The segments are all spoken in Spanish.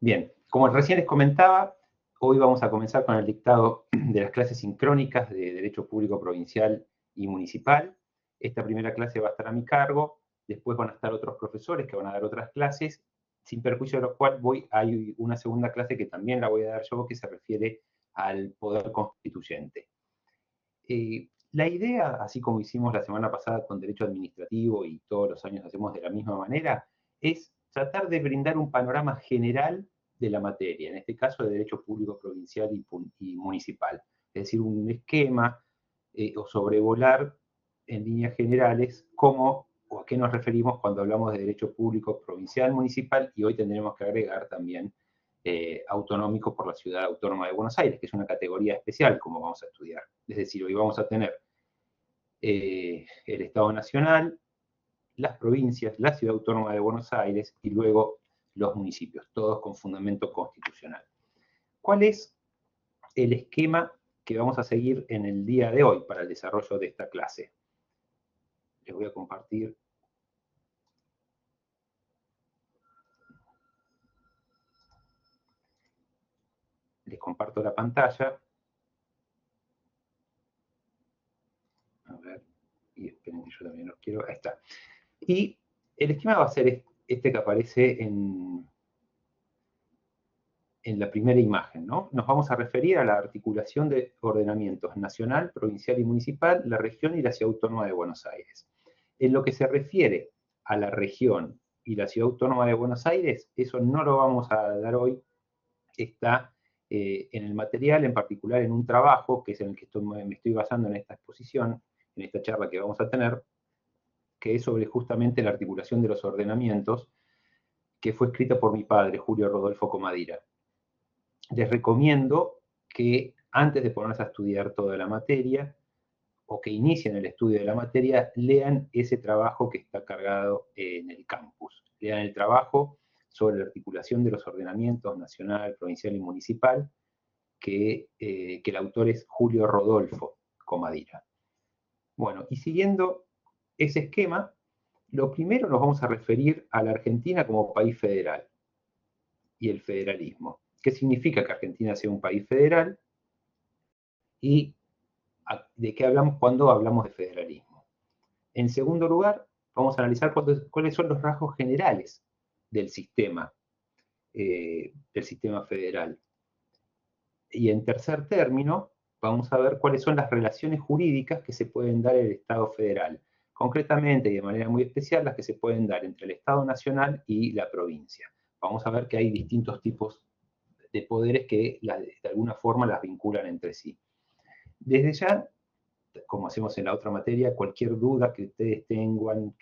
Bien, como recién les comentaba, hoy vamos a comenzar con el dictado de las clases sincrónicas de Derecho Público Provincial y Municipal. Esta primera clase va a estar a mi cargo, después van a estar otros profesores que van a dar otras clases, sin perjuicio de lo cual hay una segunda clase que también la voy a dar yo, que se refiere al Poder Constituyente. La idea, así como hicimos la semana pasada con Derecho Administrativo y todos los años hacemos de la misma manera, es tratar de brindar un panorama general de la materia, en este caso de Derecho Público Provincial y Municipal. Es decir, un esquema o sobrevolar en líneas generales cómo o a qué nos referimos cuando hablamos de Derecho Público Provincial, Municipal, y hoy tendremos que agregar también autonómico por la Ciudad Autónoma de Buenos Aires, que es una categoría especial como vamos a estudiar. Es decir, hoy vamos a tener el Estado Nacional, las provincias, la Ciudad Autónoma de Buenos Aires y luego los municipios, todos con fundamento constitucional. ¿Cuál es el esquema que vamos a seguir en el día de hoy para el desarrollo de esta clase? Les voy a compartir. Les comparto la pantalla. A ver, y esperen que yo también los quiero. Ahí está. Y el esquema va a ser este que aparece en la primera imagen, ¿no? Nos vamos a referir a la articulación de ordenamientos nacional, provincial y municipal, la región y la Ciudad Autónoma de Buenos Aires. En lo que se refiere a la región y la Ciudad Autónoma de Buenos Aires, eso no lo vamos a dar hoy, está en el material, en particular en un trabajo, que es en el que me estoy basando en esta exposición, en esta charla que vamos a tener, que es sobre justamente la articulación de los ordenamientos, que fue escrita por mi padre, Julio Rodolfo Comadira. Les recomiendo que antes de ponerse a estudiar toda la materia, o que inicien el estudio de la materia, lean ese trabajo que está cargado en el campus. Lean el trabajo sobre la articulación de los ordenamientos nacional, provincial y municipal, que el autor es Julio Rodolfo Comadira. Bueno, y siguiendo ese esquema, lo primero nos vamos a referir a la Argentina como país federal y el federalismo. ¿Qué significa que Argentina sea un país federal? Y de qué hablamos cuando hablamos de federalismo. En segundo lugar, vamos a analizar cuáles son los rasgos generales del sistema federal. Y en tercer término, vamos a ver cuáles son las relaciones jurídicas que se pueden dar en el Estado federal. Concretamente y de manera muy especial, las que se pueden dar entre el Estado Nacional y la provincia. Vamos a ver que hay distintos tipos de poderes que de alguna forma las vinculan entre sí. Desde ya, como hacemos en la otra materia, cualquier duda que ustedes tengan,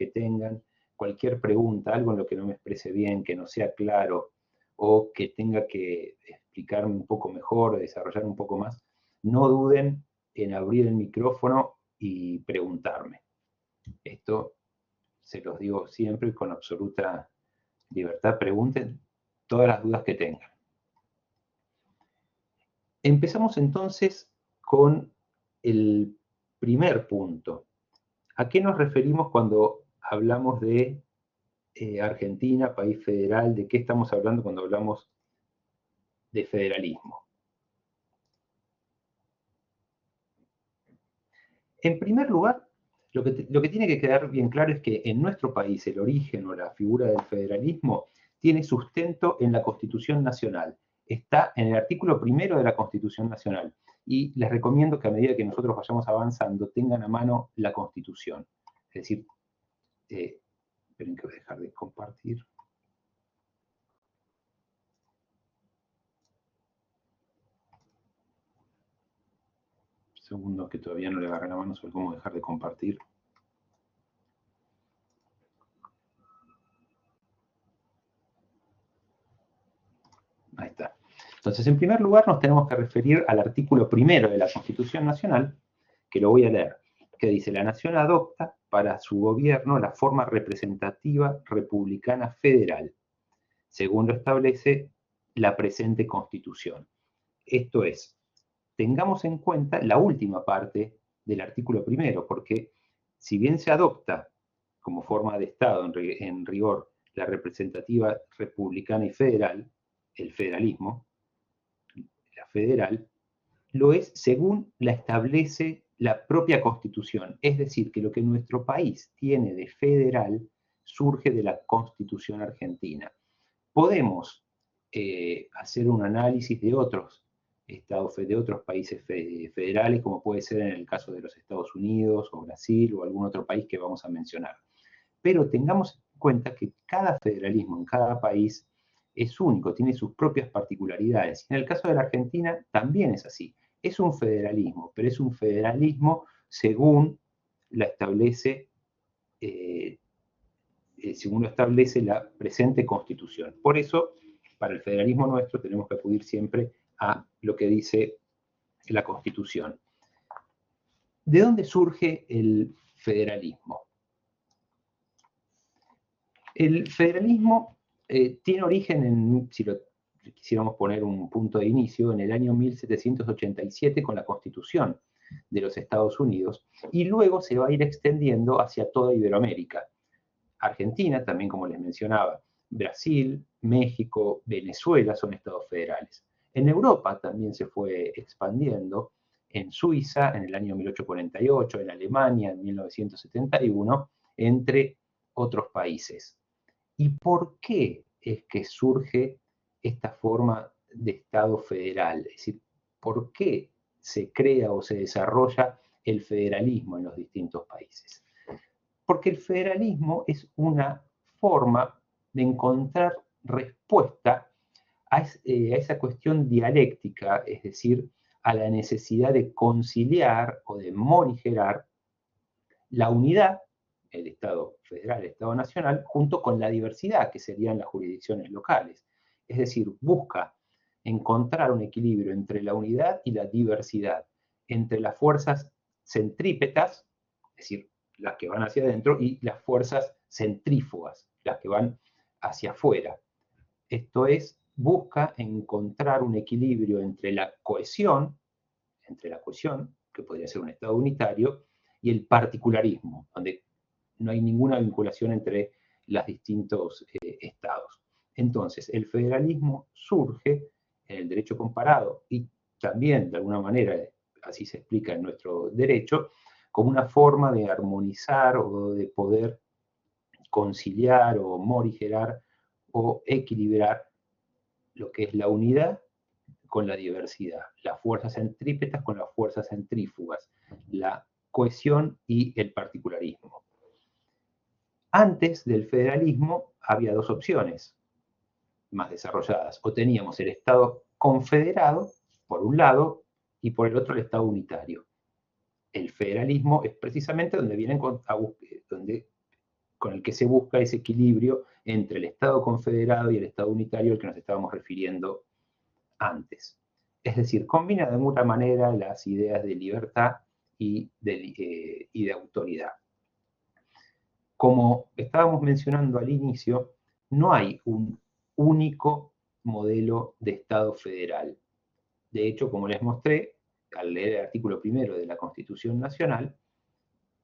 cualquier pregunta, algo en lo que no me exprese bien, que no sea claro, o que tenga que explicarme un poco mejor, desarrollar un poco más, no duden en abrir el micrófono y preguntarme. Esto se los digo siempre con absoluta libertad. Pregunten todas las dudas que tengan. Empezamos entonces con el primer punto. ¿A qué nos referimos cuando hablamos de Argentina, país federal? ¿De qué estamos hablando cuando hablamos de federalismo? En primer lugar, lo que tiene que quedar bien claro es que en nuestro país el origen o la figura del federalismo tiene sustento en la Constitución Nacional. Está en el artículo primero de la Constitución Nacional. Y les recomiendo que a medida que nosotros vayamos avanzando tengan a mano la Constitución. Es decir, esperen que voy a dejar de compartir. Segundo, que todavía no le agarré la mano sobre cómo dejar de compartir. Ahí está. Entonces, en primer lugar, nos tenemos que referir al artículo primero de la Constitución Nacional, que lo voy a leer, que dice: la Nación adopta para su gobierno la forma representativa republicana federal, según lo establece la presente Constitución. Esto es, tengamos en cuenta la última parte del artículo primero, porque si bien se adopta como forma de Estado en rigor la representativa republicana y federal, el federalismo, la federal, lo es según la establece la propia Constitución. Es decir, que lo que nuestro país tiene de federal surge de la Constitución argentina. Podemos hacer un análisis de otros estados, de otros países federales, como puede ser en el caso de los Estados Unidos o Brasil o algún otro país que vamos a mencionar. Pero tengamos en cuenta que cada federalismo en cada país es único, tiene sus propias particularidades. En el caso de la Argentina también es así. Es un federalismo, pero es un federalismo según la establece, según lo establece la presente Constitución. Por eso, para el federalismo nuestro tenemos que acudir siempre a lo que dice la Constitución. ¿De dónde surge el federalismo? El federalismo tiene origen en, si lo quisiéramos poner un punto de inicio, en el año 1787 con la Constitución de los Estados Unidos, y luego se va a ir extendiendo hacia toda Iberoamérica. Argentina, también como les mencionaba, Brasil, México, Venezuela son estados federales. En Europa también se fue expandiendo, en Suiza en el año 1848, en Alemania en 1971, entre otros países. ¿Y por qué es que surge esta forma de Estado federal? Es decir, ¿por qué se crea o se desarrolla el federalismo en los distintos países? Porque el federalismo es una forma de encontrar respuesta a esa cuestión dialéctica, es decir, a la necesidad de conciliar o de morigerar la unidad, el Estado federal, el Estado nacional, junto con la diversidad, que serían las jurisdicciones locales. Es decir, busca encontrar un equilibrio entre la unidad y la diversidad, entre las fuerzas centrípetas, es decir, las que van hacia adentro, y las fuerzas centrífugas, las que van hacia afuera. Esto es, busca encontrar un equilibrio entre la cohesión, que podría ser un Estado unitario, y el particularismo, donde no hay ninguna vinculación entre los distintos estados. Entonces, el federalismo surge en el derecho comparado y también, de alguna manera, así se explica en nuestro derecho, como una forma de armonizar o de poder conciliar o morigerar o equilibrar lo que es la unidad con la diversidad, las fuerzas centrípetas con las fuerzas centrífugas, la cohesión y el particularismo. Antes del federalismo había dos opciones más desarrolladas. O teníamos el Estado confederado, por un lado, y por el otro el Estado unitario. El federalismo es precisamente donde con el que se busca ese equilibrio entre el Estado confederado y el Estado unitario al que nos estábamos refiriendo antes. Es decir, combina de alguna manera las ideas de libertad y de autoridad. Como estábamos mencionando al inicio, no hay un único modelo de Estado federal. De hecho, como les mostré, al leer el artículo primero de la Constitución Nacional,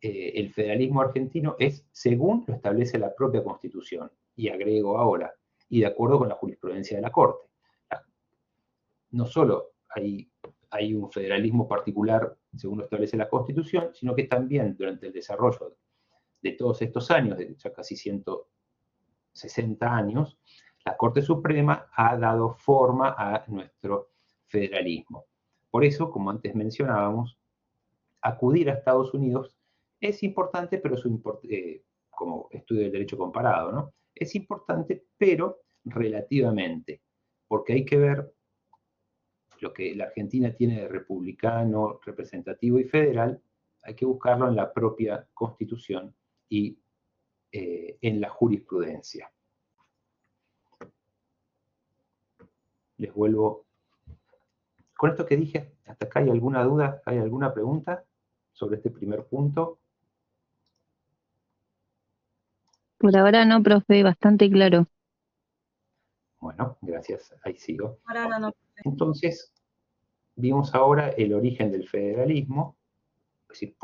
el federalismo argentino es según lo establece la propia Constitución. Y agrego ahora, y de acuerdo con la jurisprudencia de la Corte. No solo hay un federalismo particular según lo establece la Constitución, sino que también durante el desarrollo de todos estos años, de ya casi 160 años, la Corte Suprema ha dado forma a nuestro federalismo. Por eso, como antes mencionábamos, acudir a Estados Unidos es importante, pero como estudio del derecho comparado, ¿no? Es importante, pero relativamente, porque hay que ver lo que la Argentina tiene de republicano, representativo y federal, hay que buscarlo en la propia Constitución y en la jurisprudencia. Les vuelvo. Con esto que dije, ¿hasta acá hay alguna duda? ¿Hay alguna pregunta sobre este primer punto? Por ahora no, profe, bastante claro. Bueno, gracias, ahí sigo. Ahora no. Entonces, vimos ahora el origen del federalismo, es decir,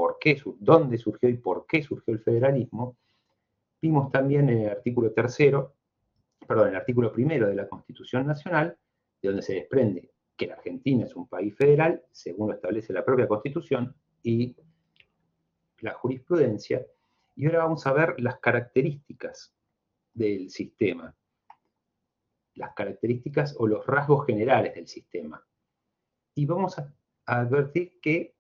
dónde surgió y por qué surgió el federalismo. Vimos también en el artículo tercero el artículo primero de la Constitución Nacional, de donde se desprende que la Argentina es un país federal, según lo establece la propia Constitución y la jurisprudencia. Y ahora vamos a ver las características del sistema, las características o los rasgos generales del sistema. Y vamos a advertir que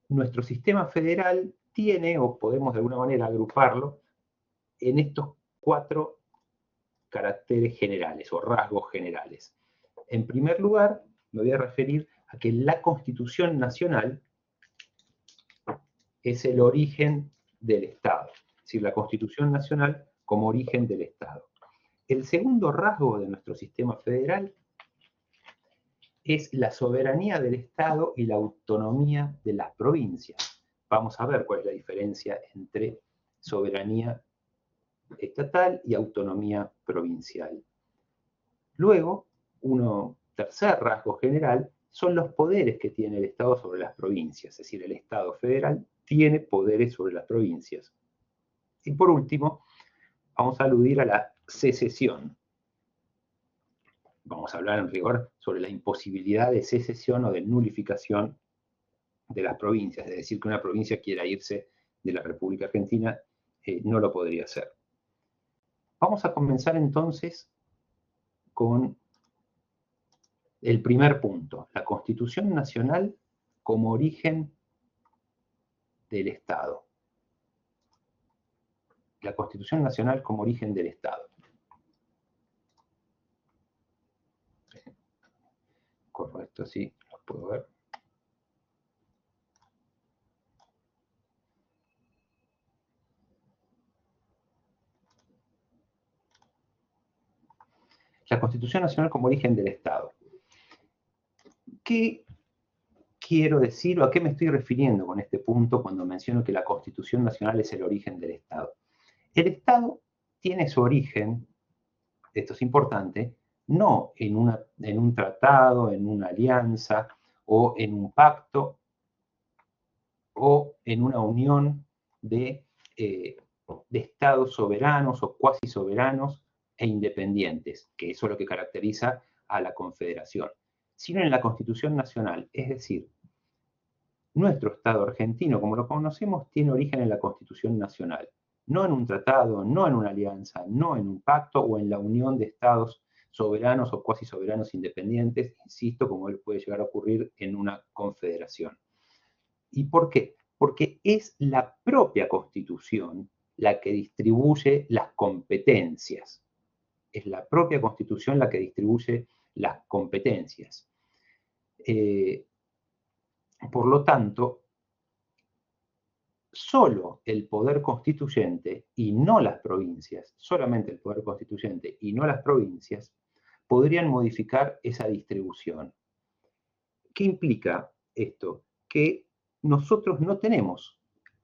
nuestro sistema federal tiene, o podemos de alguna manera agruparlo, en estos 4 caracteres generales o rasgos generales. En primer lugar, me voy a referir a que la Constitución Nacional es el origen del Estado, es decir, la Constitución Nacional como origen del Estado. El segundo rasgo de nuestro sistema federal es la soberanía del Estado y la autonomía de las provincias. Vamos a ver cuál es la diferencia entre soberanía estatal y autonomía provincial. Luego, un tercer rasgo general son los poderes que tiene el Estado sobre las provincias, es decir, el Estado federal tiene poderes sobre las provincias. Y por último, vamos a aludir a la secesión. Vamos a hablar en rigor sobre la imposibilidad de secesión o de nulificación de las provincias, es decir, que una provincia quiera irse de la República Argentina, no lo podría hacer. Vamos a comenzar entonces con el primer punto, la Constitución Nacional como origen del Estado. La Constitución Nacional como origen del Estado. Correcto, sí, lo puedo ver. La Constitución Nacional como origen del Estado. ¿Qué quiero decir o a qué me estoy refiriendo con este punto cuando menciono que la Constitución Nacional es el origen del Estado? El Estado tiene su origen, esto es importante, no en un tratado, en una alianza o en un pacto o en una unión de estados soberanos o cuasi soberanos e independientes, que eso es lo que caracteriza a la Confederación, sino en la Constitución Nacional, es decir, nuestro Estado argentino, como lo conocemos, tiene origen en la Constitución Nacional, no en un tratado, no en una alianza, no en un pacto o en la unión de estados soberanos o cuasi soberanos independientes, insisto, como puede llegar a ocurrir en una confederación. ¿Y por qué? Porque es la propia Constitución la que distribuye las competencias. Es la propia Constitución la que distribuye las competencias. Por lo tanto, solo el poder constituyente y no las provincias, solamente el poder constituyente y no las provincias, podrían modificar esa distribución. ¿Qué implica esto? Que nosotros no tenemos,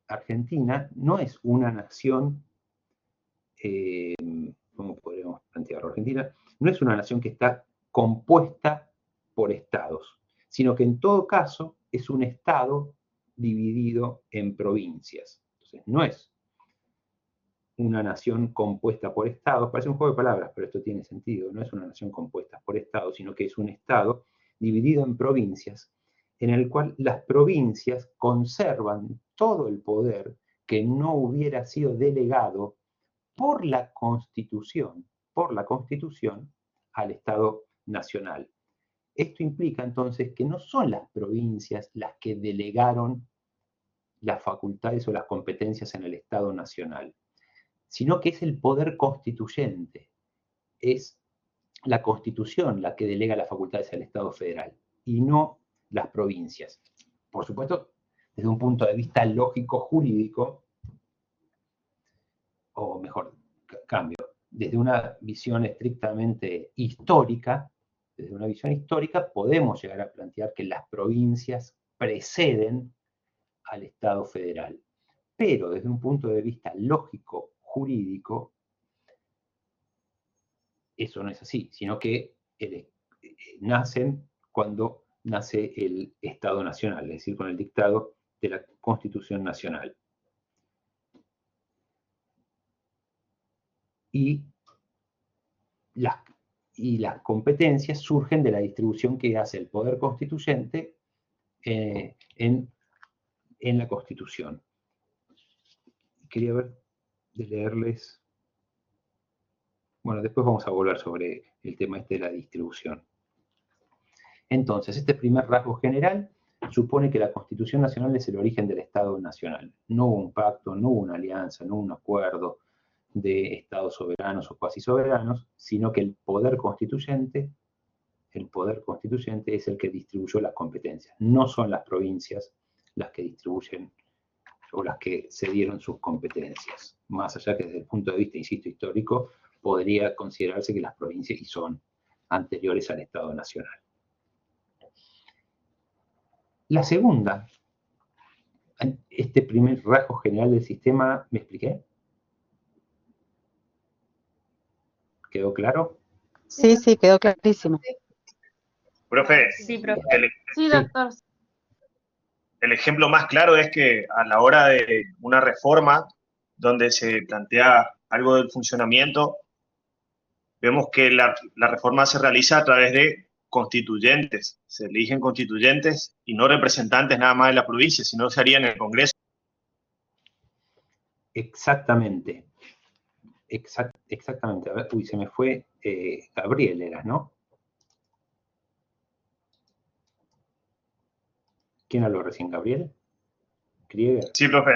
Argentina no es una nación, ¿cómo podríamos plantearlo? Argentina no es una nación que está compuesta por estados, sino que en todo caso es un estado dividido en provincias. Entonces, no es una nación compuesta por estados, parece un juego de palabras, pero esto tiene sentido, no es una nación compuesta por estados, sino que es un estado dividido en provincias, en el cual las provincias conservan todo el poder que no hubiera sido delegado por la Constitución al Estado Nacional. Esto implica entonces que no son las provincias las que delegaron las facultades o las competencias en el Estado Nacional, sino que es el poder constituyente, es la Constitución la que delega las facultades al Estado federal y no las provincias. Por supuesto, desde un punto de vista lógico jurídico, o mejor, cambio, desde una visión estrictamente histórica, podemos llegar a plantear que las provincias preceden al Estado federal. Pero desde un punto de vista lógico jurídico, eso no es así, sino que nacen cuando nace el Estado Nacional, es decir, con el dictado de la Constitución Nacional. Y las competencias surgen de la distribución que hace el poder constituyente en la Constitución. Quería ver de leerles. Bueno, después vamos a volver sobre el tema este de la distribución. Entonces, este primer rasgo general supone que la Constitución Nacional es el origen del Estado Nacional. No hubo un pacto, no hubo una alianza, no hubo un acuerdo de estados soberanos o cuasi soberanos, sino que el poder constituyente es el que distribuyó las competencias. No son las provincias las que distribuyen o las que se dieron sus competencias. Más allá que desde el punto de vista, insisto, histórico, podría considerarse que las provincias son anteriores al Estado Nacional. La segunda, este primer rasgo general del sistema, ¿me expliqué? ¿Quedó claro? Sí, sí, quedó clarísimo. Profe, Sí, profe. Sí, doctor. el ejemplo más claro es que a la hora de una reforma donde se plantea algo del funcionamiento, vemos que la reforma se realiza a través de constituyentes. Se eligen constituyentes y no representantes nada más de la provincia, sino se haría en el Congreso. Exactamente. Exactamente. A ver, uy, se me fue Gabriel, era, ¿no? ¿Quién habló recién, Gabriel? ¿Krieger? Sí, profe.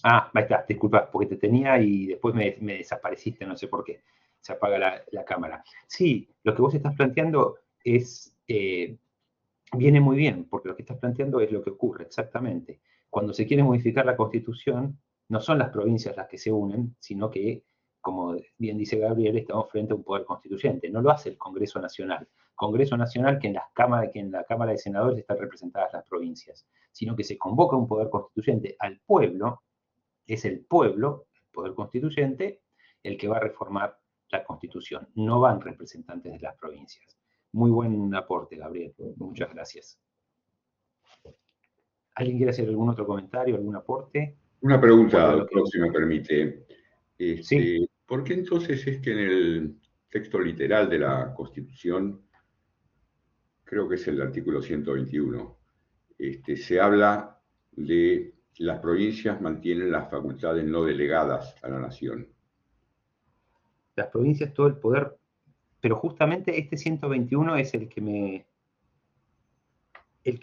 Ah, ahí está, disculpa, porque te tenía y después me desapareciste, no sé por qué. Se apaga la cámara. Sí, lo que vos estás planteando es, viene muy bien, porque lo que estás planteando es lo que ocurre, exactamente. Cuando se quiere modificar la Constitución, no son las provincias las que se unen, sino que, como bien dice Gabriel, estamos frente a un poder constituyente. No lo hace el Congreso Nacional. Congreso Nacional que en la Cámara de Senadores están representadas las provincias, sino que se convoca un poder constituyente al pueblo. Es el pueblo, el poder constituyente, el que va a reformar la Constitución. No van representantes de las provincias. Muy buen aporte, Gabriel. Muchas gracias. ¿Alguien quiere hacer algún otro comentario, algún aporte? Una pregunta, doctor, si me permite. Sí. ¿Por qué entonces es que en el texto literal de la Constitución, creo que es el artículo 121, se habla de las provincias mantienen las facultades no delegadas a la nación? Las provincias, todo el poder, pero justamente este 121 es el que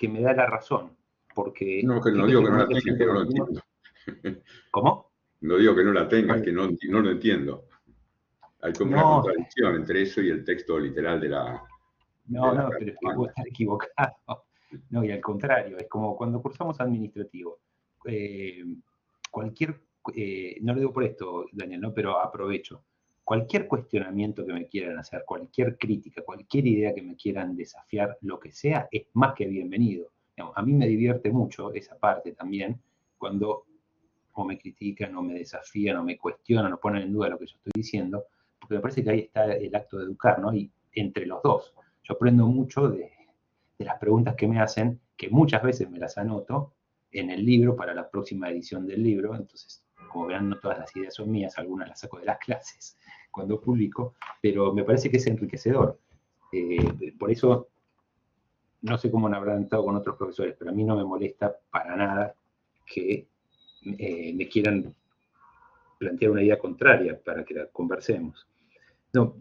me da la razón, porque... No, que no digo que no la tenga, es que no lo entiendo. ¿Cómo? No digo que no la tenga, es que no lo entiendo. Hay como una contradicción entre eso y el texto literal de la... No, pero es que puedo estar equivocado. No, y al contrario, es como cuando cursamos administrativo. No lo digo por esto, Daniel, ¿no? Pero aprovecho. Cualquier cuestionamiento que me quieran hacer, cualquier crítica, cualquier idea que me quieran desafiar, lo que sea, es más que bienvenido. A mí me divierte mucho esa parte también, cuando o me critican, o me desafían, o me cuestionan, o ponen en duda lo que yo estoy diciendo, porque me parece que ahí está el acto de educar, ¿no? Y entre los dos. Yo aprendo mucho de las preguntas que me hacen, que muchas veces me las anoto en el libro para la próxima edición del libro. Entonces, como verán, no todas las ideas son mías, algunas las saco de las clases cuando publico, pero me parece que es enriquecedor. Por eso, no sé cómo habrán estado con otros profesores, pero a mí no me molesta para nada que me quieran plantear una idea contraria para que la conversemos. No,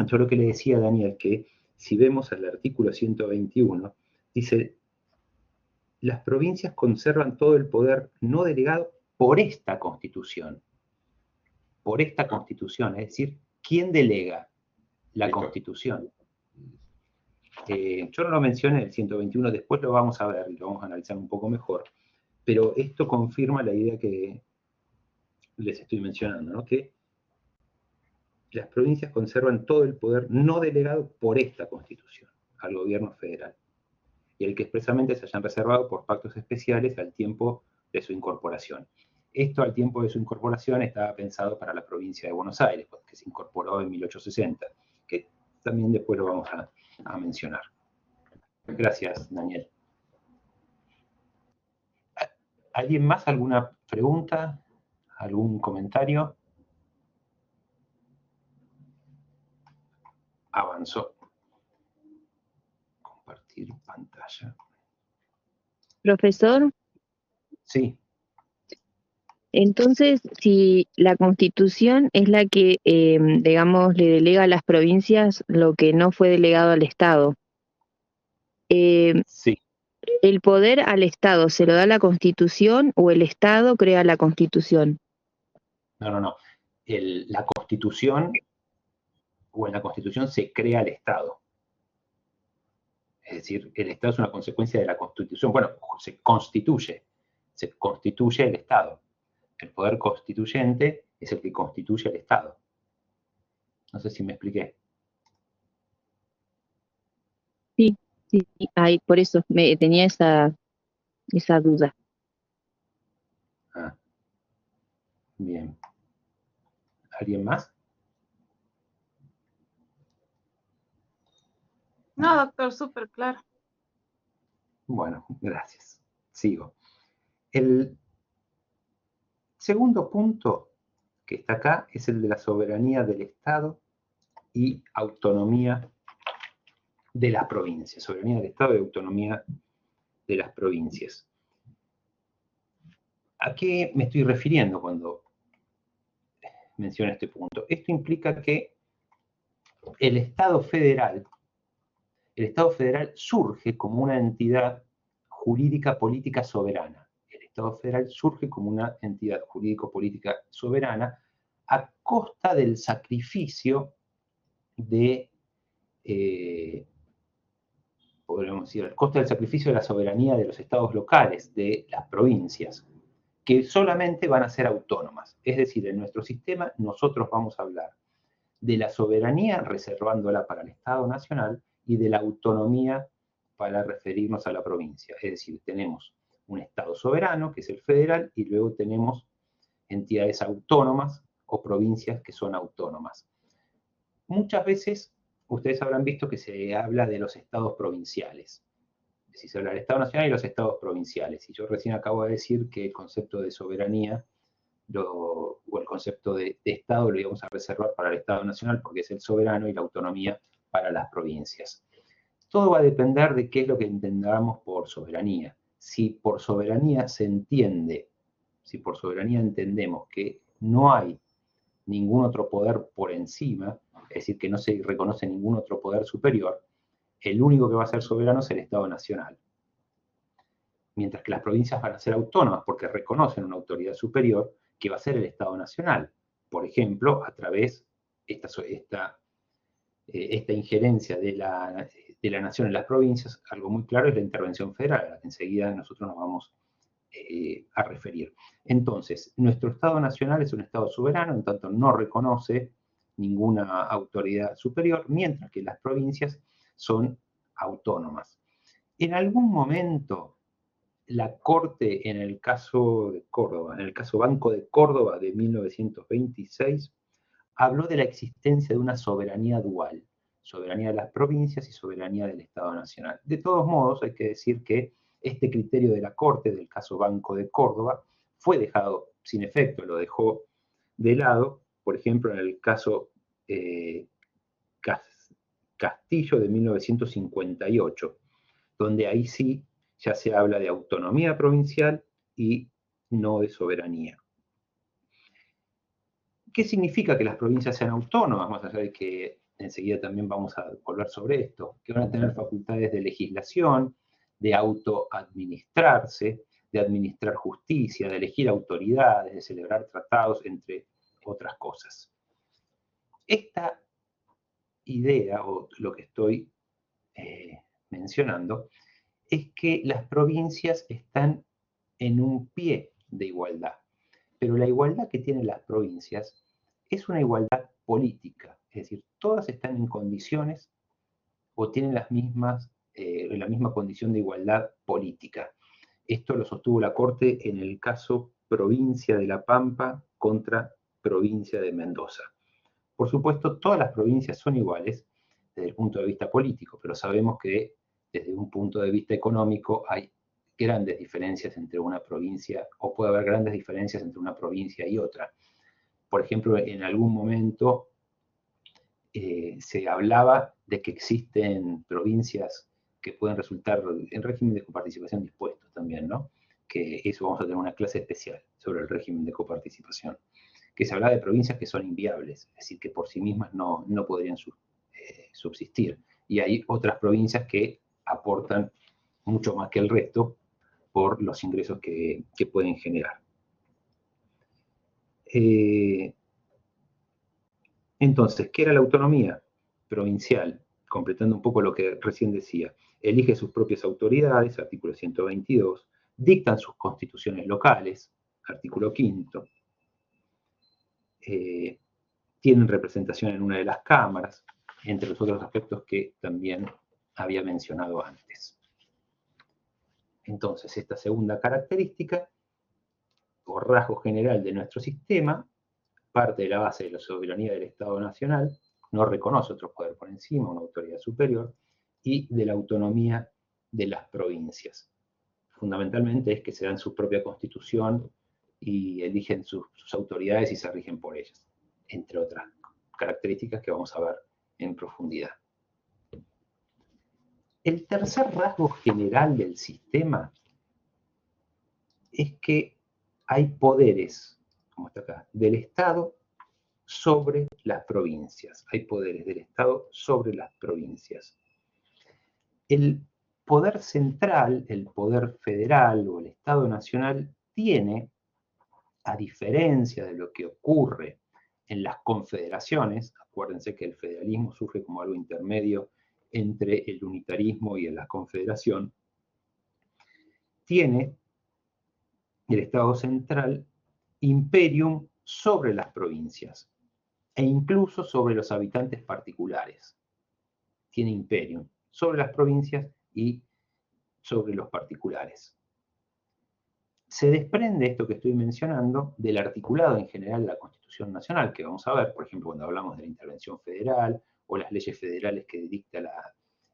yo lo que le decía a Daniel, que si vemos el artículo 121, dice, las provincias conservan todo el poder no delegado por esta Constitución. Por esta Constitución, es decir, ¿quién delega? La Constitución. Yo no lo mencioné el 121, después lo vamos a ver y lo vamos a analizar un poco mejor, pero esto confirma la idea que les estoy mencionando, ¿no? Que las provincias conservan todo el poder no delegado por esta Constitución al gobierno federal, y el que expresamente se hayan reservado por pactos especiales al tiempo de su incorporación. Esto al tiempo de su incorporación estaba pensado para la provincia de Buenos Aires, que se incorporó en 1860, que también después lo vamos a mencionar. Gracias, Daniel. ¿Alguien más? ¿Alguna pregunta? ¿Algún comentario? avanzo. Compartir pantalla. Profesor, Sí, entonces, si la Constitución es la que, digamos, le delega a las provincias lo que no fue delegado al Estado, sí. ¿el poder al Estado se lo da la Constitución o el Estado crea la Constitución? No. La Constitución, o en la Constitución se crea el Estado. Es decir, el Estado es una consecuencia de la Constitución. Bueno, se constituye el Estado. El poder constituyente es el que constituye el Estado. No sé si me expliqué. Sí, ay, por eso me tenía esa duda. Ah, bien. ¿Alguien más? No, doctor, súper claro. Bueno, gracias. Sigo. El segundo punto que está acá es el de la soberanía del Estado y autonomía de las provincias. Soberanía del Estado y autonomía de las provincias. ¿A qué me estoy refiriendo cuando menciono este punto? Esto implica que el Estado federal surge como una entidad jurídica política soberana. El Estado federal surge como una entidad jurídico-política soberana a costa del sacrificio de, podríamos decir, a costa del sacrificio de la soberanía de los estados locales, de las provincias, que solamente van a ser autónomas. Es decir, en nuestro sistema nosotros vamos a hablar de la soberanía reservándola para el Estado Nacional y de la autonomía para referirnos a la provincia. Es decir, tenemos un Estado soberano, que es el federal, y luego tenemos entidades autónomas o provincias que son autónomas. Muchas veces ustedes habrán visto que se habla de los estados provinciales. Es decir, se habla del Estado Nacional y los estados provinciales. Y yo recién acabo de decir que el concepto de soberanía o el concepto de Estado lo íbamos a reservar para el Estado Nacional porque es el soberano y la autonomía para las provincias. Todo va a depender de qué es lo que entendamos por soberanía. Si por soberanía se entiende, si por soberanía entendemos que no hay ningún otro poder por encima, es decir, que no se reconoce ningún otro poder superior, el único que va a ser soberano es el Estado Nacional. Mientras que las provincias van a ser autónomas porque reconocen una autoridad superior que va a ser el Estado Nacional. Por ejemplo, a través de esta injerencia de la nación en las provincias, algo muy claro es la intervención federal, a la que enseguida nosotros nos vamos a referir. Entonces, nuestro Estado Nacional es un Estado soberano, en tanto no reconoce ninguna autoridad superior, mientras que las provincias son autónomas. En algún momento, la Corte, en el caso de Córdoba, en el caso Banco de Córdoba de 1926, habló de la existencia de una soberanía dual, soberanía de las provincias y soberanía del Estado Nacional. De todos modos, hay que decir que este criterio de la Corte, del caso Banco de Córdoba, fue dejado sin efecto, lo dejó de lado, por ejemplo, en el caso Castillo de 1958, donde ahí sí ya se habla de autonomía provincial y no de soberanía. ¿Qué significa que las provincias sean autónomas? Más allá de que enseguida también vamos a volver sobre esto, que van a tener facultades de legislación, de autoadministrarse, de administrar justicia, de elegir autoridades, de celebrar tratados, entre otras cosas. Esta idea, o lo que estoy mencionando, es que las provincias están en un pie de igualdad. Pero la igualdad que tienen las provincias es una igualdad política, es decir, todas están en condiciones o tienen la misma condición de igualdad política. Esto lo sostuvo la Corte en el caso Provincia de La Pampa contra Provincia de Mendoza. Por supuesto, todas las provincias son iguales desde el punto de vista político, pero sabemos que desde un punto de vista económico hay grandes diferencias entre una provincia, o puede haber grandes diferencias entre una provincia y otra. Por ejemplo, en algún momento se hablaba de que existen provincias que pueden resultar en régimen de coparticipación dispuestos también, ¿no? Que eso vamos a tener una clase especial sobre el régimen de coparticipación, que se hablaba de provincias que son inviables, es decir, que por sí mismas no podrían subsistir. Y hay otras provincias que aportan mucho más que el resto por los ingresos que pueden generar. Entonces, ¿qué era la autonomía provincial? Completando un poco lo que recién decía. Elige sus propias autoridades, artículo 122, dictan sus constituciones locales, artículo 5, tienen representación en una de las cámaras, entre los otros aspectos que también había mencionado antes. Entonces, esta segunda característica, o rasgo general de nuestro sistema, parte de la base de la soberanía del Estado Nacional, no reconoce otro poder por encima, una autoridad superior, y de la autonomía de las provincias. Fundamentalmente es que se dan su propia constitución y eligen sus autoridades y se rigen por ellas, entre otras características que vamos a ver en profundidad. El tercer rasgo general del sistema es que hay poderes, como está acá, del Estado sobre las provincias. Hay poderes del Estado sobre las provincias. El poder central, el poder federal o el Estado nacional tiene, a diferencia de lo que ocurre en las confederaciones, acuérdense que el federalismo surge como algo intermedio entre el unitarismo y la confederación, tiene el Estado central imperium sobre las provincias e incluso sobre los habitantes particulares. Tiene imperium sobre las provincias y sobre los particulares. Se desprende esto que estoy mencionando del articulado en general de la Constitución Nacional, que vamos a ver, por ejemplo, cuando hablamos de la intervención federal o las leyes federales que dicta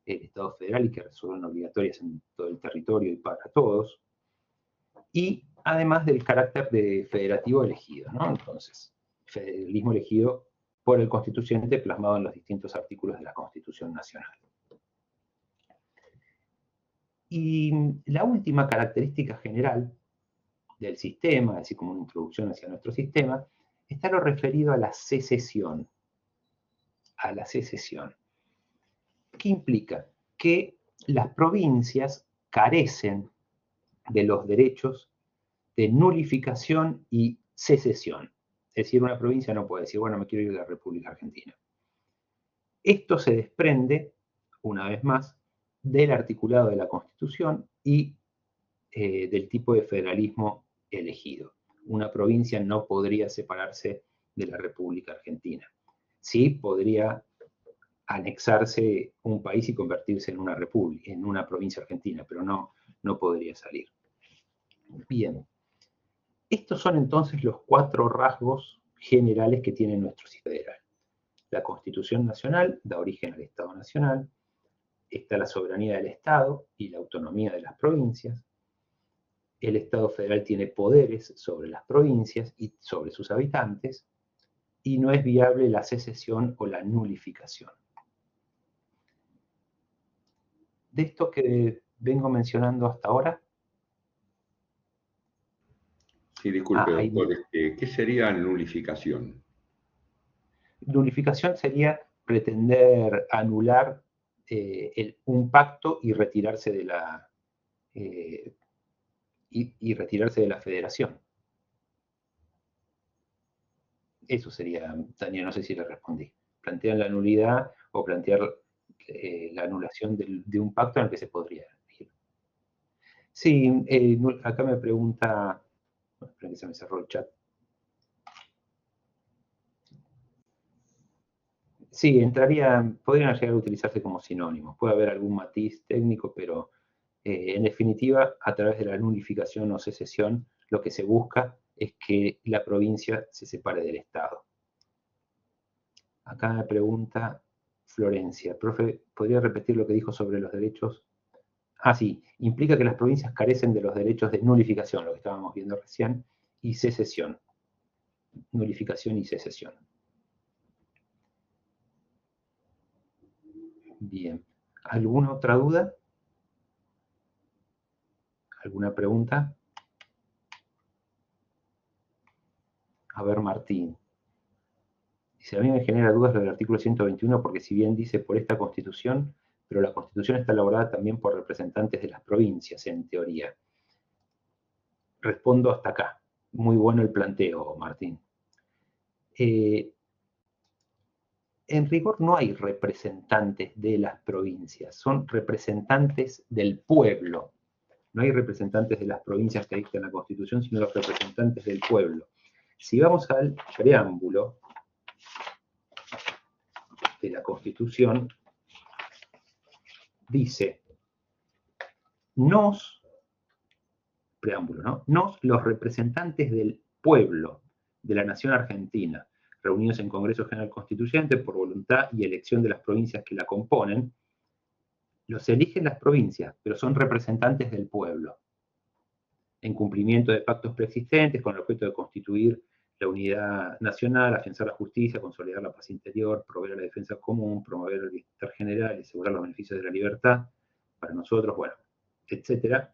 el Estado federal y que son obligatorias en todo el territorio y para todos, y además del carácter de federativo elegido, ¿no? Entonces, federalismo elegido por el constituyente plasmado en los distintos artículos de la Constitución Nacional. Y la última característica general del sistema, así como una introducción hacia nuestro sistema, está lo referido a la secesión. A la secesión. ¿Qué implica? Que las provincias carecen de los derechos de nulificación y secesión. Es decir, una provincia no puede decir, bueno, me quiero ir de la República Argentina. Esto se desprende, una vez más, del articulado de la Constitución y del tipo de federalismo elegido. Una provincia no podría separarse de la República Argentina. Sí podría anexarse un país y convertirse en una república, en una provincia argentina, pero no podría salir. Bien. Estos son entonces los 4 rasgos generales que tiene nuestro sistema federal. La Constitución Nacional da origen al Estado Nacional, está la soberanía del Estado y la autonomía de las provincias. El Estado federal tiene poderes sobre las provincias y sobre sus habitantes, y no es viable la secesión o la nulificación. De esto que vengo mencionando hasta ahora. Sí, disculpe, doctor. ¿Qué sería nulificación? Nulificación sería pretender anular un pacto y retirarse de la retirarse de la federación. Eso sería, Tania, no sé si le respondí. Plantear la nulidad o plantear la anulación de un pacto en el que se podría elegir. Sí, acá me pregunta, espera que se me cerró el chat. Sí, podrían llegar a utilizarse como sinónimos. Puede haber algún matiz técnico, pero en definitiva, a través de la nulificación o secesión, lo que se busca es que la provincia se separe del Estado. Acá me pregunta Florencia, profe, ¿podría repetir lo que dijo sobre los derechos? Ah, sí, implica que las provincias carecen de los derechos de nulificación, lo que estábamos viendo recién, y secesión. Nulificación y secesión. Bien. ¿Alguna otra duda? ¿Alguna pregunta? A ver, Martín. Dice, a mí me genera dudas lo del artículo 121 porque si bien dice por esta Constitución, pero la Constitución está elaborada también por representantes de las provincias, en teoría. Respondo hasta acá. Muy bueno el planteo, Martín. En rigor no hay representantes de las provincias, son representantes del pueblo. No hay representantes de las provincias que dictan la Constitución, sino los representantes del pueblo. Si vamos al preámbulo de la Constitución, dice, preámbulo, ¿no? Nos, los representantes del pueblo de la nación argentina, reunidos en Congreso General Constituyente por voluntad y elección de las provincias que la componen, los eligen las provincias, pero son representantes del pueblo, en cumplimiento de pactos preexistentes con el objeto de constituir la unidad nacional, afianzar la justicia, consolidar la paz interior, proveer la defensa común, promover el bienestar general y asegurar los beneficios de la libertad para nosotros, bueno, etcétera.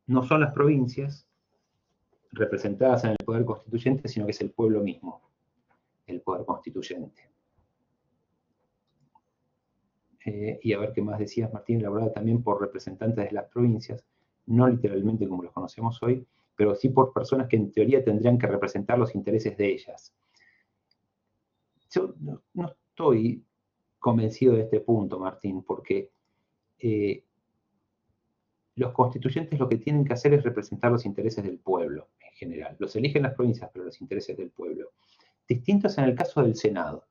No son las provincias representadas en el poder constituyente, sino que es el pueblo mismo, el poder constituyente. Y a ver qué más decías, Martín, elaborada también por representantes de las provincias, no literalmente como los conocemos hoy, pero sí por personas que en teoría tendrían que representar los intereses de ellas. Yo no estoy convencido de este punto, Martín, porque los constituyentes lo que tienen que hacer es representar los intereses del pueblo en general. Los eligen las provincias, pero los intereses del pueblo. Distintos en el caso del Senado.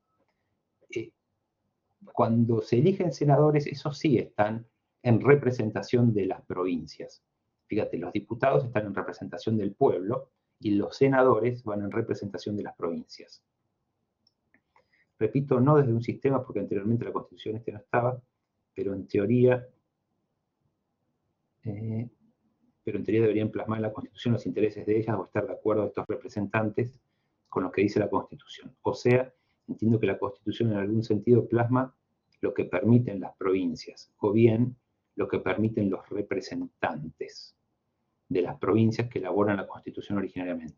Cuando se eligen senadores, esos sí están en representación de las provincias. Fíjate, los diputados están en representación del pueblo y los senadores van en representación de las provincias. Repito, no desde un sistema, porque anteriormente la Constitución no estaba, pero en teoría deberían plasmar en la Constitución los intereses de ellas o estar de acuerdo estos representantes con lo que dice la Constitución. O sea, entiendo que la Constitución en algún sentido plasma lo que permiten las provincias, o bien lo que permiten los representantes de las provincias que elaboran la Constitución originariamente.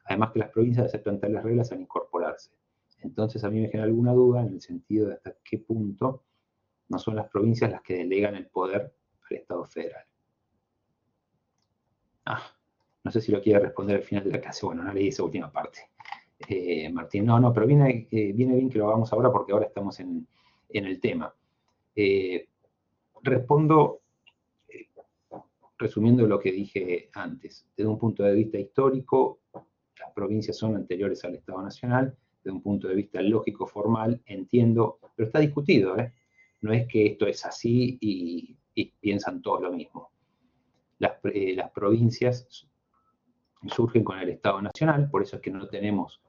Además que las provincias aceptan tales reglas al incorporarse. Entonces a mí me genera alguna duda en el sentido de hasta qué punto no son las provincias las que delegan el poder al Estado federal. No sé si lo quiere responder al final de la clase. Bueno, no leí esa última parte. Martín, no, pero viene bien que lo hagamos ahora porque ahora estamos en el tema. Respondo resumiendo lo que dije antes. Desde un punto de vista histórico, las provincias son anteriores al Estado Nacional. Desde un punto de vista lógico, formal, entiendo, pero está discutido, ¿eh? No es que esto es así y piensan todos lo mismo. Las provincias surgen con el Estado Nacional, por eso es que no tenemos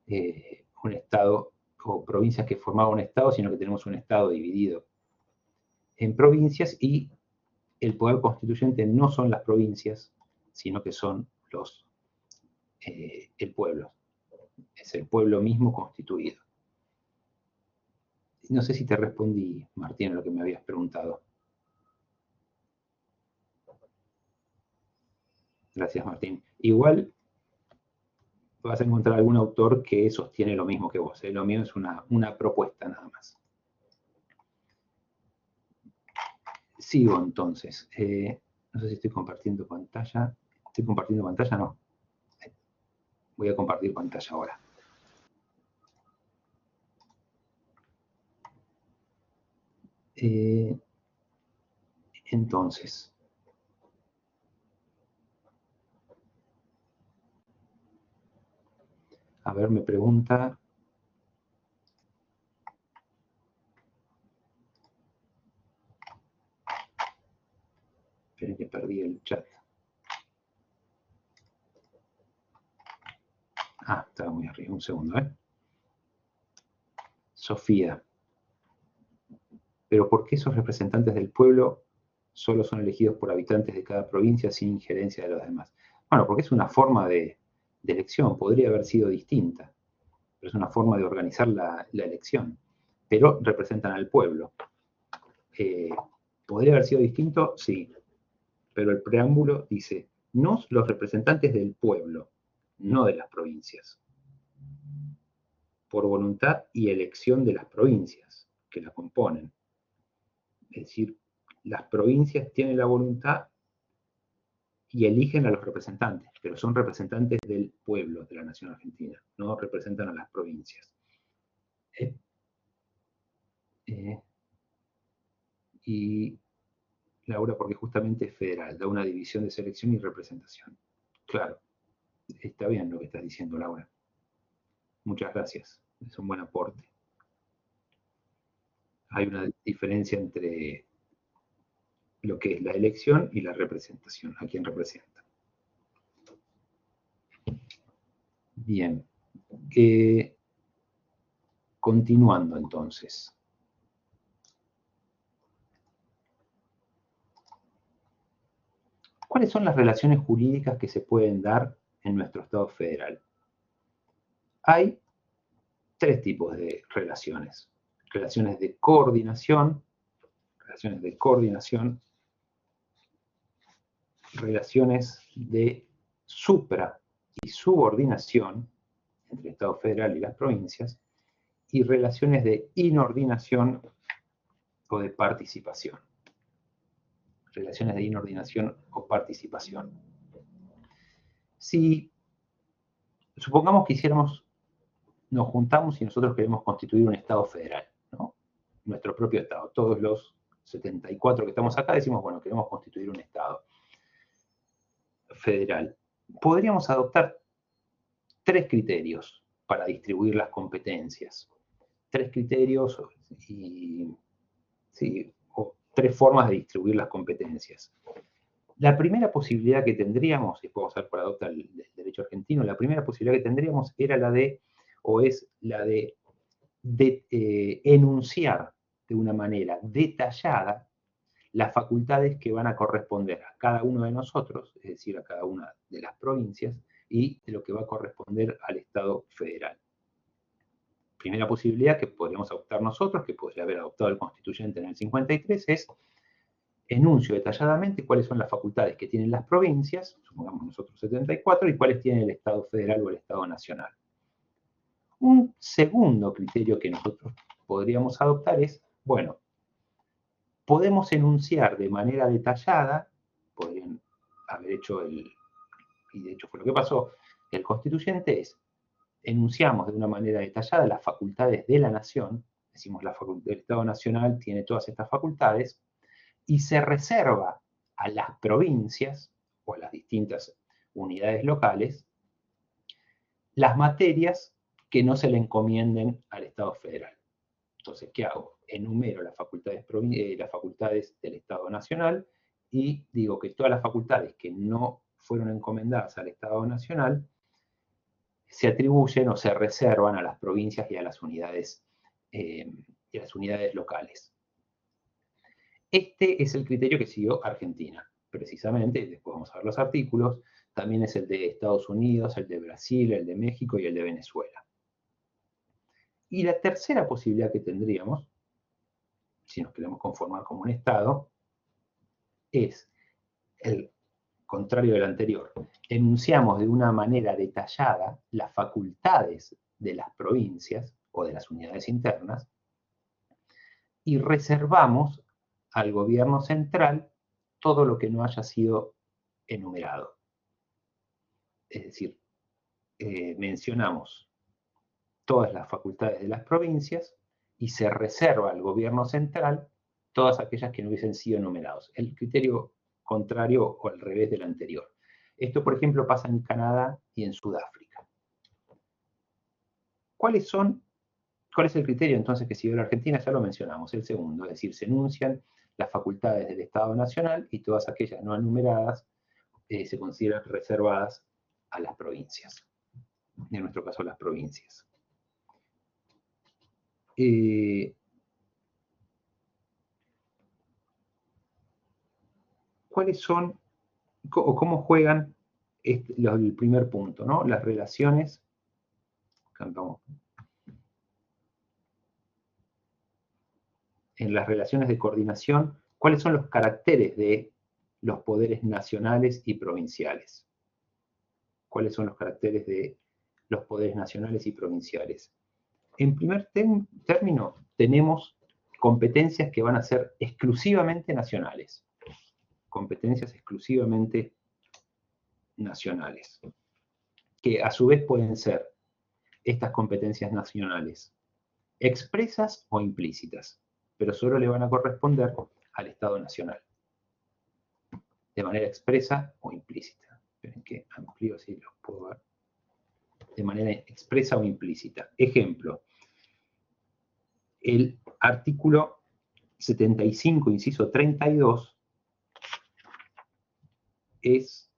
un Estado o provincias que formaban un Estado, sino que tenemos un Estado dividido en provincias y el poder constituyente no son las provincias, sino que son el pueblo. Es el pueblo mismo constituido. No sé si te respondí, Martín, a lo que me habías preguntado. Gracias, Martín. Igual vas a encontrar algún autor que sostiene lo mismo que vos. Lo mío es una propuesta nada más. Sigo entonces. No sé si estoy compartiendo pantalla. ¿Estoy compartiendo pantalla? No. Voy a compartir pantalla ahora. Entonces, a ver, me pregunta. Esperen que perdí el chat. Estaba muy arriba, un segundo, ¿eh? Sofía. Pero ¿por qué esos representantes del pueblo solo son elegidos por habitantes de cada provincia sin injerencia de los demás? Bueno, porque es una forma de elección, podría haber sido distinta. pero es una forma de organizar la elección, pero representan al pueblo. ¿Podría haber sido distinto? Sí, pero el preámbulo dice, nos los representantes del pueblo, no de las provincias, por voluntad y elección de las provincias que la componen. Es decir, las provincias tienen la voluntad y eligen a los representantes, pero son representantes del pueblo de la nación argentina, no representan a las provincias. Y Laura, porque justamente es federal, da una división de selección y representación. Claro, está bien lo que estás diciendo, Laura. Muchas gracias, es un buen aporte. Hay una diferencia entre lo que es la elección y la representación, a quién representa. Bien. Continuando entonces. ¿Cuáles son las relaciones jurídicas que se pueden dar en nuestro Estado federal? Hay tres tipos de relaciones. Relaciones de coordinación, relaciones de supra y subordinación entre el Estado federal y las provincias, y relaciones de inordinación o de participación. Relaciones de inordinación o participación. Si supongamos que nos juntamos y nosotros queremos constituir un Estado federal, ¿no? Nuestro propio Estado. Todos los 74 que estamos acá decimos, bueno, queremos constituir un Estado federal. Podríamos adoptar tres criterios para distribuir las competencias. Tres criterios o tres formas de distribuir las competencias. La primera posibilidad que tendríamos, y podemos ver por adoptar el derecho argentino, la primera posibilidad que tendríamos era es la de enunciar de una manera detallada las facultades que van a corresponder a cada uno de nosotros, es decir, a cada una de las provincias, y de lo que va a corresponder al Estado federal. Primera posibilidad que podríamos adoptar nosotros, que podría haber adoptado el constituyente en el 53, es enuncio detalladamente cuáles son las facultades que tienen las provincias, supongamos nosotros 74, y cuáles tiene el Estado federal o el Estado nacional. Un segundo criterio que nosotros podríamos adoptar es, bueno, podemos enunciar de manera detallada, podrían haber hecho y de hecho fue lo que pasó, el constituyente enunciamos de una manera detallada las facultades de la nación, decimos el Estado nacional tiene todas estas facultades, y se reserva a las provincias o a las distintas unidades locales las materias que no se le encomienden al Estado federal. Entonces, ¿qué hago? Enumero las facultades del Estado nacional y digo que todas las facultades que no fueron encomendadas al Estado nacional se atribuyen o se reservan a las provincias y a las unidades locales. Este es el criterio que siguió Argentina, precisamente, después vamos a ver los artículos, también es el de Estados Unidos, el de Brasil, el de México y el de Venezuela. Y la tercera posibilidad que tendríamos, si nos queremos conformar como un Estado, es el contrario del anterior. Enunciamos de una manera detallada las facultades de las provincias o de las unidades internas y reservamos al gobierno central todo lo que no haya sido enumerado. Es decir, mencionamos todas las facultades de las provincias y se reserva al gobierno central todas aquellas que no hubiesen sido enumerados. El criterio contrario o al revés del anterior. Esto, por ejemplo, pasa en Canadá y en Sudáfrica. ¿Cuál es el criterio entonces que siguió la Argentina? Ya lo mencionamos, el segundo, es decir, se enuncian las facultades del Estado Nacional y todas aquellas no enumeradas se consideran reservadas a las provincias. En nuestro caso, las provincias. ¿Cuáles son, o cómo juegan el primer punto, ¿no? Las relaciones, en las relaciones de coordinación, cuáles son los caracteres de los poderes nacionales y provinciales. ¿Cuáles son los caracteres de los poderes nacionales y provinciales? En primer término, tenemos competencias que van a ser exclusivamente nacionales. Competencias exclusivamente nacionales. Que a su vez pueden ser estas competencias nacionales expresas o implícitas, pero solo le van a corresponder al Estado Nacional. De manera expresa o implícita. Esperen que amplío así los puedo ver. De manera expresa o implícita. Ejemplo, el artículo 75, inciso 32, es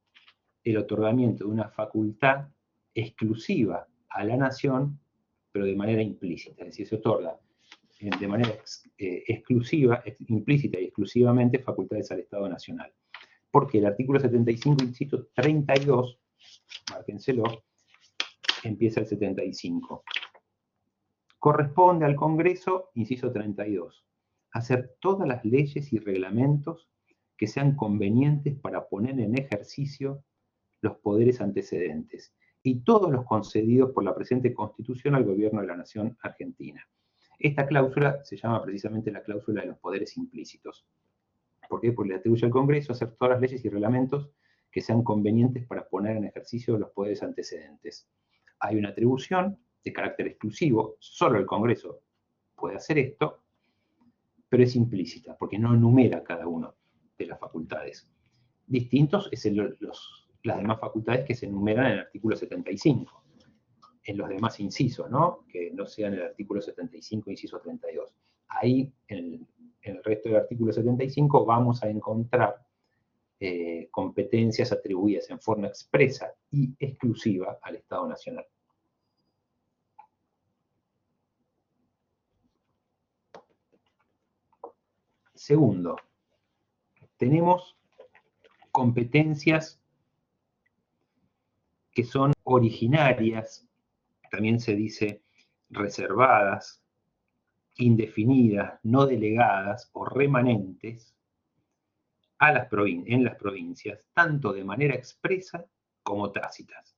el otorgamiento de una facultad exclusiva a la nación, pero de manera implícita. Es decir, se otorga de manera exclusiva, implícita y exclusivamente facultades al Estado Nacional. Porque el artículo 75, inciso 32, márquenselo, empieza el 75. Corresponde al Congreso, inciso 32, hacer todas las leyes y reglamentos que sean convenientes para poner en ejercicio los poderes antecedentes y todos los concedidos por la presente Constitución al Gobierno de la Nación Argentina. Esta cláusula se llama precisamente la cláusula de los poderes implícitos. ¿Por qué? Porque le atribuye al Congreso hacer todas las leyes y reglamentos que sean convenientes para poner en ejercicio los poderes antecedentes. Hay una atribución de carácter exclusivo, solo el Congreso puede hacer esto, pero es implícita, porque no enumera cada una de las facultades. Distintos es las demás facultades que se enumeran en el artículo 75, en los demás incisos, ¿no? Que no sean el artículo 75, inciso 32. Ahí, en el resto del artículo 75, vamos a encontrar competencias atribuidas en forma expresa y exclusiva al Estado Nacional. Segundo, tenemos competencias que son originarias, también se dice reservadas, indefinidas, no delegadas o remanentes en las provincias, tanto de manera expresa como tácitas.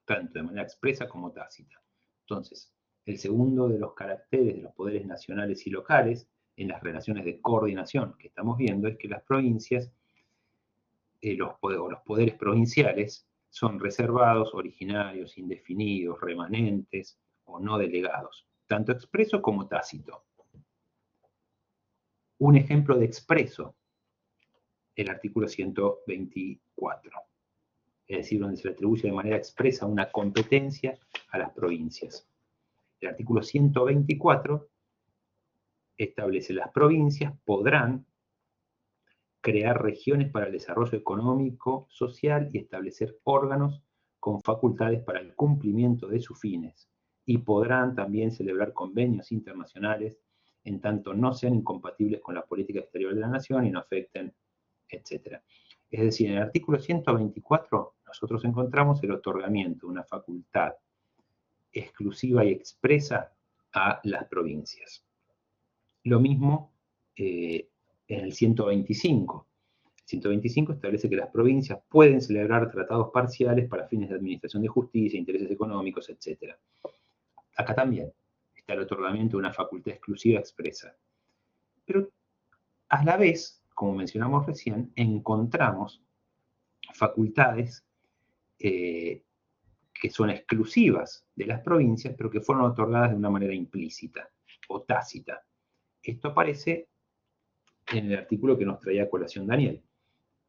Tanto de manera expresa como tácita. Entonces, el segundo de los caracteres de los poderes nacionales y locales en las relaciones de coordinación que estamos viendo es que las provincias, los poderes provinciales, son reservados, originarios, indefinidos, remanentes o no delegados, tanto expreso como tácito. Un ejemplo de expreso, el artículo 124, es decir, donde se le atribuye de manera expresa una competencia a las provincias. El artículo 124 establece: las provincias podrán crear regiones para el desarrollo económico, social y establecer órganos con facultades para el cumplimiento de sus fines, y podrán también celebrar convenios internacionales en tanto no sean incompatibles con la política exterior de la nación y no afecten, etc. Es decir, en el artículo 124 nosotros encontramos el otorgamiento de una facultad exclusiva y expresa a las provincias. Lo mismo en el 125. El 125 establece que las provincias pueden celebrar tratados parciales para fines de administración de justicia, intereses económicos, etc. Acá también está el otorgamiento de una facultad exclusiva expresa. Pero a la vez, como mencionamos recién, encontramos facultades que son exclusivas de las provincias, pero que fueron otorgadas de una manera implícita o tácita. Esto aparece en el artículo que nos traía a colación Daniel,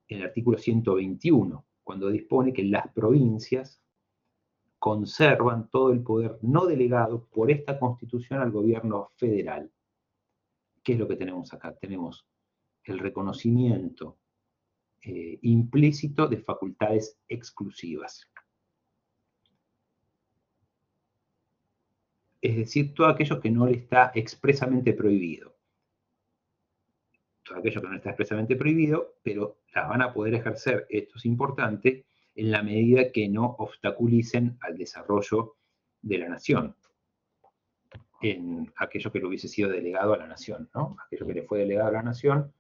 en el artículo 121, cuando dispone que las provincias conservan todo el poder no delegado por esta Constitución al gobierno federal. ¿Qué es lo que tenemos acá? Tenemos el reconocimiento implícito de facultades exclusivas. Es decir, todo aquello que no le está expresamente prohibido. Todo aquello que no está expresamente prohibido, pero las van a poder ejercer, esto es importante, en la medida que no obstaculicen al desarrollo de la nación. en aquello que le hubiese sido delegado a la nación, ¿no? Aquello que le fue delegado a la nación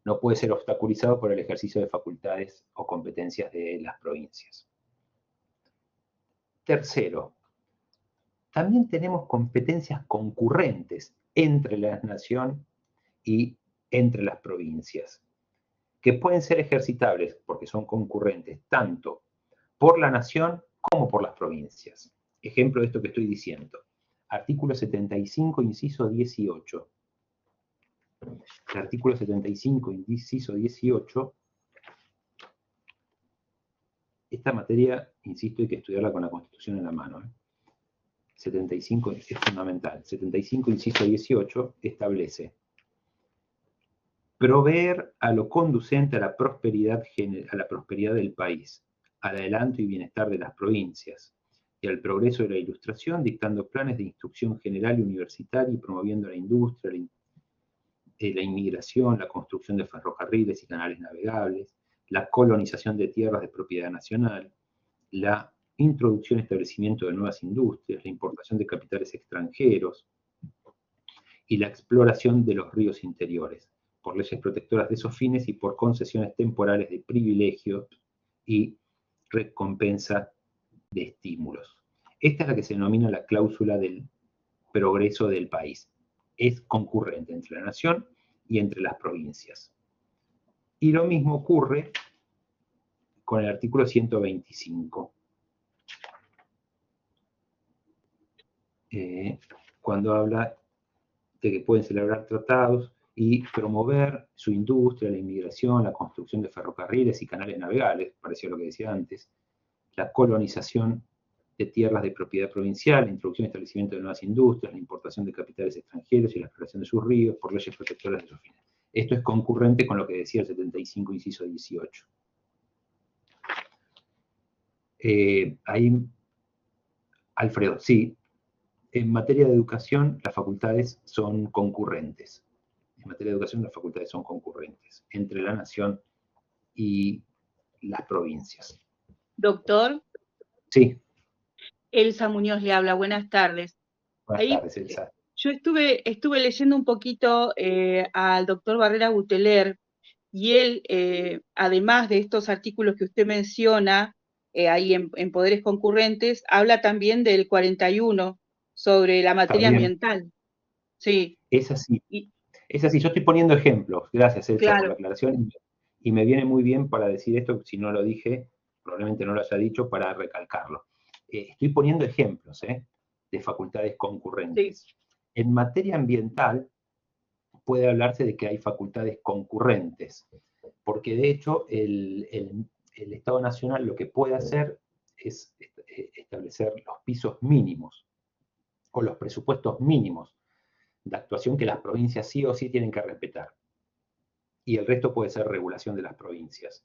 no puede ser obstaculizado por el ejercicio de facultades o competencias de las provincias. Tercero, también tenemos competencias concurrentes entre la nación y entre las provincias, que pueden ser ejercitables, porque son concurrentes, tanto por la nación como por las provincias. Ejemplo de esto que estoy diciendo. Artículo 75, inciso 18. El artículo 75, inciso 18, esta materia, insisto, hay que estudiarla con la Constitución en la mano. 75 es fundamental. 75, inciso 18, establece: proveer a lo conducente a la prosperidad del país, al adelanto y bienestar de las provincias, y al progreso de la ilustración, dictando planes de instrucción general y universitaria y promoviendo la industria, la inmigración, la construcción de ferrocarriles y canales navegables, la colonización de tierras de propiedad nacional, la introducción y establecimiento de nuevas industrias, la importación de capitales extranjeros y la exploración de los ríos interiores, por leyes protectoras de esos fines y por concesiones temporales de privilegios y recompensa de estímulos. Esta es la que se denomina la cláusula del progreso del país. Es concurrente entre la nación y entre las provincias. Y lo mismo ocurre con el artículo 125. Cuando habla de que pueden celebrar tratados y promover su industria, la inmigración, la construcción de ferrocarriles y canales navegables, pareció lo que decía antes, la colonización de tierras de propiedad provincial, la introducción y establecimiento de nuevas industrias, la importación de capitales extranjeros y la exploración de sus ríos por leyes protectoras de sus fines. Esto es concurrente con lo que decía el 75, inciso 18. Ahí, Alfredo, sí, en materia de educación las facultades son concurrentes. En materia de educación las facultades son concurrentes entre la nación y las provincias. Doctor, Sí. Elsa Muñoz le habla, buenas tardes. Buenas tardes, Elsa. Yo estuve leyendo un poquito al doctor Barrera Buteler, y él, además de estos artículos que usted menciona, ahí en Poderes Concurrentes, habla también del 41 sobre la materia ambiental. Sí. Es así. Es así, yo estoy poniendo ejemplos. Gracias, Elsa, claro, por la aclaración. Y me viene muy bien para decir esto, si no lo dije, probablemente no lo haya dicho, para recalcarlo. Estoy poniendo ejemplos de facultades concurrentes. sí. En materia ambiental puede hablarse de que hay facultades concurrentes, porque de hecho el Estado Nacional lo que puede hacer es establecer los pisos mínimos o los presupuestos mínimos de actuación que las provincias sí o sí tienen que respetar. Y el resto puede ser regulación de las provincias.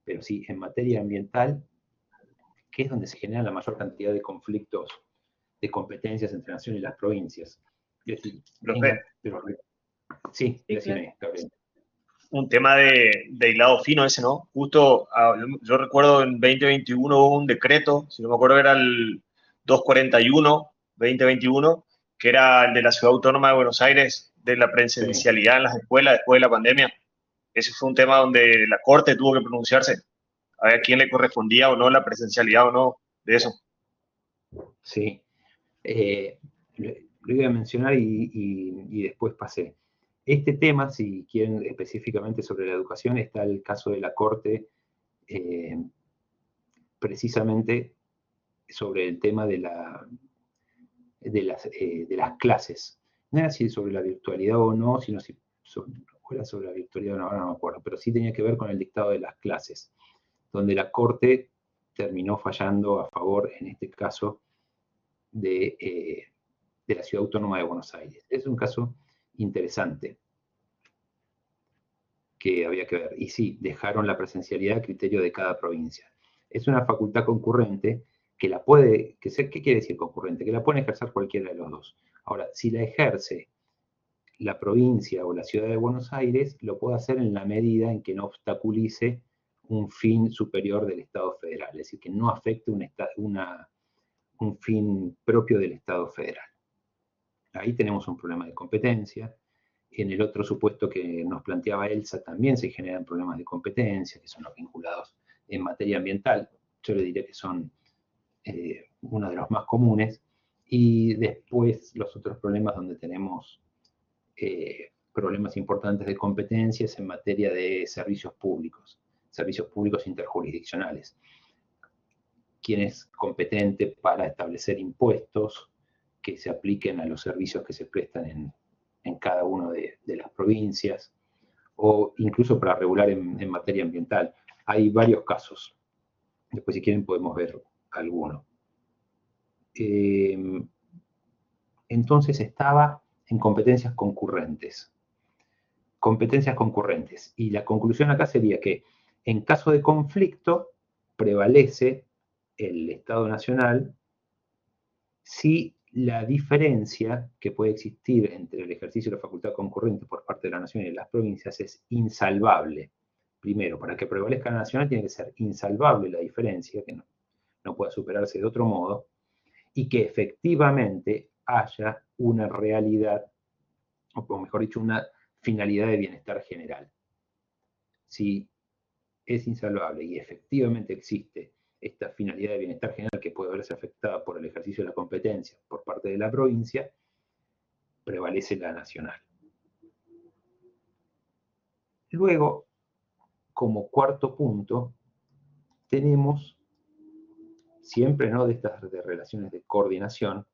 Pero sí, en materia ambiental, que es donde se genera la mayor cantidad de conflictos de competencias entre nación y las provincias. Es decir, sí, decime, Gabriel. Un tema de hilado fino ese, ¿no? Justo, yo recuerdo en 2021 hubo un decreto, si no me acuerdo era el 241-2021, que era el de la Ciudad Autónoma de Buenos Aires, de la presencialidad en las escuelas después de la pandemia. Ese fue un tema donde la Corte tuvo que pronunciarse a ver a quién le correspondía o no la presencialidad o no de eso. Sí, lo iba a mencionar y después pasé. Este tema, si quieren específicamente sobre la educación, está el caso de la Corte, precisamente sobre el tema de las clases. No era si sobre la virtualidad o no, sino si era sobre la virtualidad o no, ahora no me acuerdo, pero sí tenía que ver con el dictado de las clases, donde la Corte terminó fallando a favor, en este caso, de la Ciudad Autónoma de Buenos Aires. Es un caso interesante que había que ver. Y sí, dejaron la presencialidad a criterio de cada provincia. Es una facultad concurrente que la puede, ¿qué quiere decir concurrente? Que la puede ejercer cualquiera de los dos. Ahora, si la ejerce la provincia o la Ciudad de Buenos Aires, lo puede hacer en la medida en que no obstaculice un fin superior del Estado federal, es decir, que no afecte un fin propio del Estado federal. Ahí tenemos un problema de competencia. En el otro supuesto que nos planteaba Elsa también se generan problemas de competencia, que son los vinculados en materia ambiental. Yo le diré que son uno de los más comunes. Y después los otros problemas donde tenemos problemas importantes de competencias en materia de servicios públicos interjurisdiccionales. ¿Quién es competente para establecer impuestos que se apliquen a los servicios que se prestan en cada una de las provincias? O incluso para regular en materia ambiental. Hay varios casos. Después, si quieren, podemos ver alguno. Entonces estaba en competencias concurrentes. Competencias concurrentes. Y la conclusión acá sería que en caso de conflicto prevalece el Estado Nacional si la diferencia que puede existir entre el ejercicio de la facultad concurrente por parte de la Nación y de las provincias es insalvable. Primero, para que prevalezca la Nacional tiene que ser insalvable la diferencia, que no pueda superarse de otro modo, y que efectivamente haya una realidad, o mejor dicho, una finalidad de bienestar general. Si es insalvable y efectivamente existe esta finalidad de bienestar general que puede verse afectada por el ejercicio de la competencia por parte de la provincia, prevalece la nacional. Luego, como cuarto punto, tenemos, siempre ¿no? de estas relaciones de coordinación,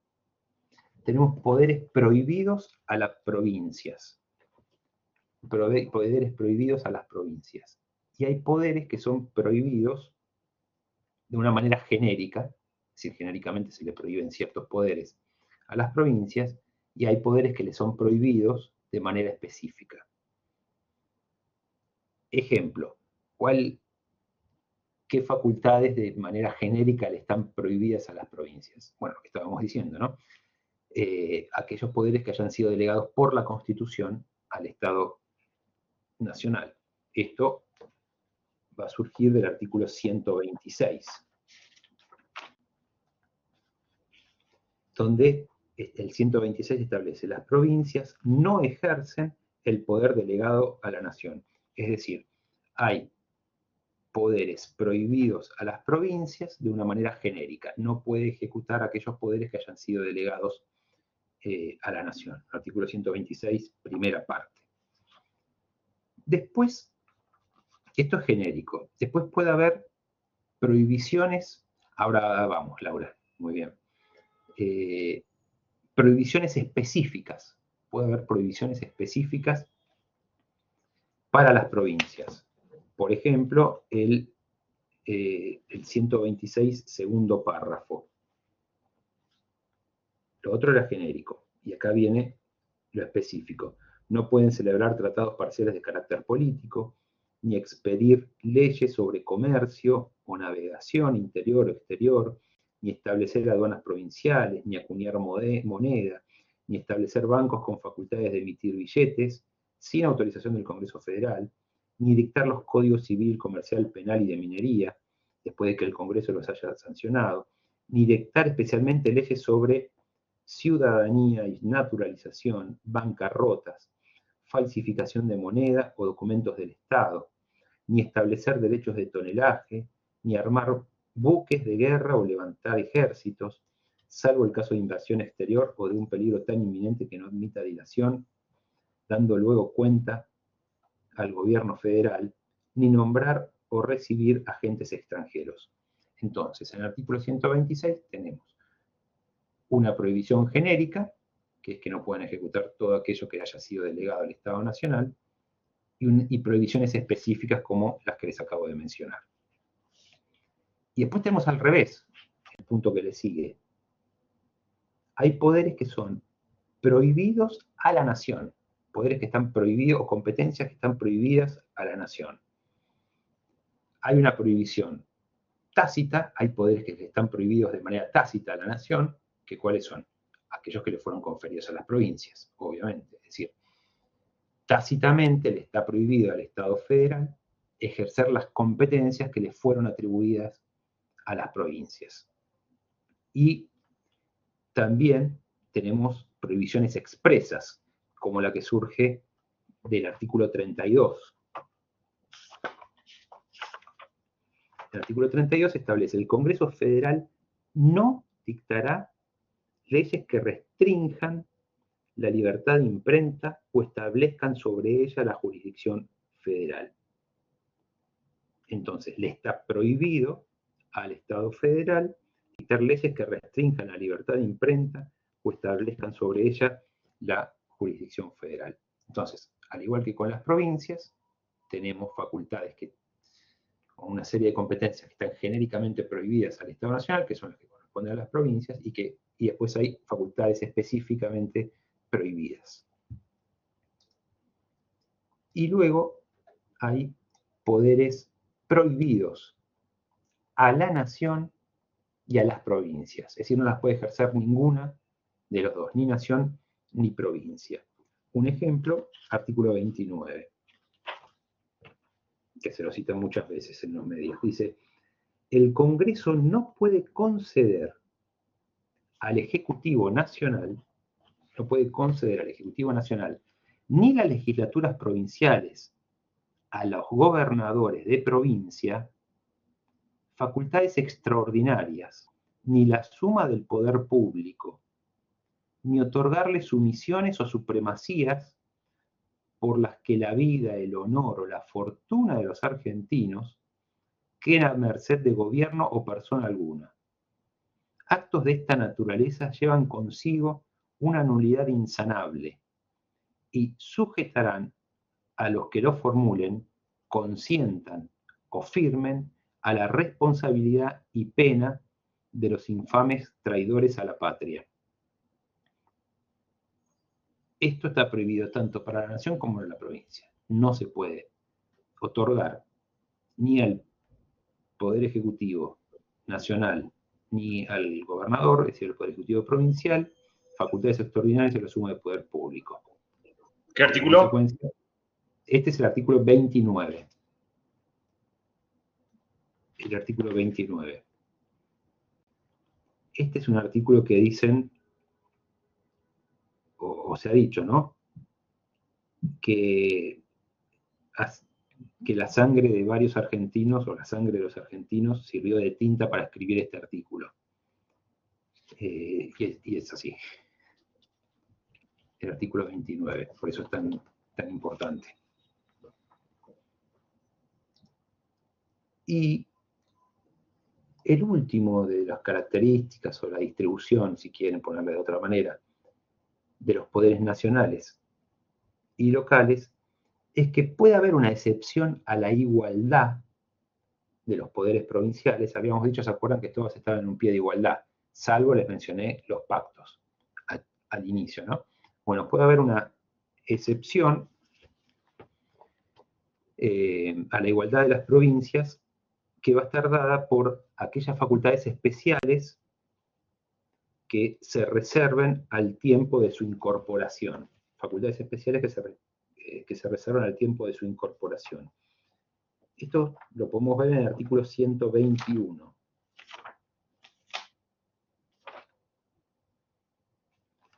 tenemos poderes prohibidos a las provincias. Poderes prohibidos a las provincias. Y hay poderes que son prohibidos de una manera genérica, es decir, genéricamente se le prohíben ciertos poderes a las provincias, y hay poderes que le son prohibidos de manera específica. Ejemplo, ¿qué facultades de manera genérica le están prohibidas a las provincias? Bueno, lo que estábamos diciendo, ¿no? Aquellos poderes que hayan sido delegados por la Constitución al Estado Nacional. Esto va a surgir del artículo 126, donde el 126 establece: las provincias no ejercen el poder delegado a la nación. Es decir, hay poderes prohibidos a las provincias de una manera genérica. No puede ejecutar aquellos poderes que hayan sido delegados a la nación. Artículo 126, primera parte. Después, esto es genérico. Después puede haber prohibiciones. Ahora vamos, Laura. Muy bien. Prohibiciones específicas. Puede haber prohibiciones específicas para las provincias. Por ejemplo, el 126, segundo párrafo. Lo otro era genérico. Y acá viene lo específico. No pueden celebrar tratados parciales de carácter político, ni expedir leyes sobre comercio o navegación interior o exterior, ni establecer aduanas provinciales, ni acuñar moneda, ni establecer bancos con facultades de emitir billetes, sin autorización del Congreso Federal, ni dictar los códigos civil, comercial, penal y de minería, después de que el Congreso los haya sancionado, ni dictar especialmente leyes sobre ciudadanía y naturalización, bancarrotas, falsificación de moneda o documentos del Estado, ni establecer derechos de tonelaje, ni armar buques de guerra o levantar ejércitos, salvo el caso de invasión exterior o de un peligro tan inminente que no admita dilación, dando luego cuenta al gobierno federal, ni nombrar o recibir agentes extranjeros. Entonces, en el artículo 126 tenemos una prohibición genérica, que es que no pueden ejecutar todo aquello que haya sido delegado al Estado Nacional, y prohibiciones específicas como las que les acabo de mencionar. Y después tenemos al revés, el punto que le sigue. Hay poderes que son prohibidos a la nación, poderes que están prohibidos o competencias que están prohibidas a la nación. Hay una prohibición tácita, hay poderes que están prohibidos de manera tácita a la nación, que ¿cuáles son? Aquellos que le fueron conferidos a las provincias, obviamente. Es decir, tácitamente le está prohibido al Estado federal ejercer las competencias que le fueron atribuidas a las provincias. Y también tenemos prohibiciones expresas, como la que surge del artículo 32. El artículo 32 establece: el Congreso Federal no dictará leyes que restrinjan la libertad de imprenta o establezcan sobre ella la jurisdicción federal. Entonces, le está prohibido al Estado federal dictar leyes que restrinjan la libertad de imprenta o establezcan sobre ella la jurisdicción federal. Entonces, al igual que con las provincias, tenemos facultades con una serie de competencias que están genéricamente prohibidas al Estado Nacional, que son las que corresponden a las provincias, y después hay facultades específicamente prohibidas. Y luego hay poderes prohibidos a la nación y a las provincias. Es decir, no las puede ejercer ninguna de los dos, ni nación ni provincia. Un ejemplo, artículo 29, que se lo cita muchas veces en los medios. Dice: el Congreso no puede conceder al Ejecutivo Nacional, ni las legislaturas provinciales a los gobernadores de provincia facultades extraordinarias, ni la suma del poder público, ni otorgarle sumisiones o supremacías por las que la vida, el honor o la fortuna de los argentinos queden a merced de gobierno o persona alguna. Actos de esta naturaleza llevan consigo una nulidad insanable y sujetarán a los que lo formulen, consientan o firmen a la responsabilidad y pena de los infames traidores a la patria. Esto está prohibido tanto para la nación como para la provincia. No se puede otorgar ni al Poder Ejecutivo Nacional ni al gobernador, es decir, al Poder Ejecutivo Provincial, facultades extraordinarias y la suma del poder público. ¿Qué artículo? Este es el artículo 29. El artículo 29. Este es un artículo que dicen, o se ha dicho, ¿no? Que la sangre de varios argentinos, o la sangre de los argentinos, sirvió de tinta para escribir este artículo. Y es así. El artículo 29, por eso es tan importante. Y el último de las características, o la distribución, si quieren ponerle de otra manera, de los poderes nacionales y locales, es que puede haber una excepción a la igualdad de los poderes provinciales. Habíamos dicho, ¿se acuerdan que todos estaban en un pie de igualdad? Salvo, les mencioné, los pactos al inicio, ¿no? Bueno, puede haber una excepción a la igualdad de las provincias, que va a estar dada por aquellas facultades especiales que se reserven al tiempo de su incorporación. Facultades especiales que se reservan al tiempo de su incorporación. Esto lo podemos ver en el artículo 121.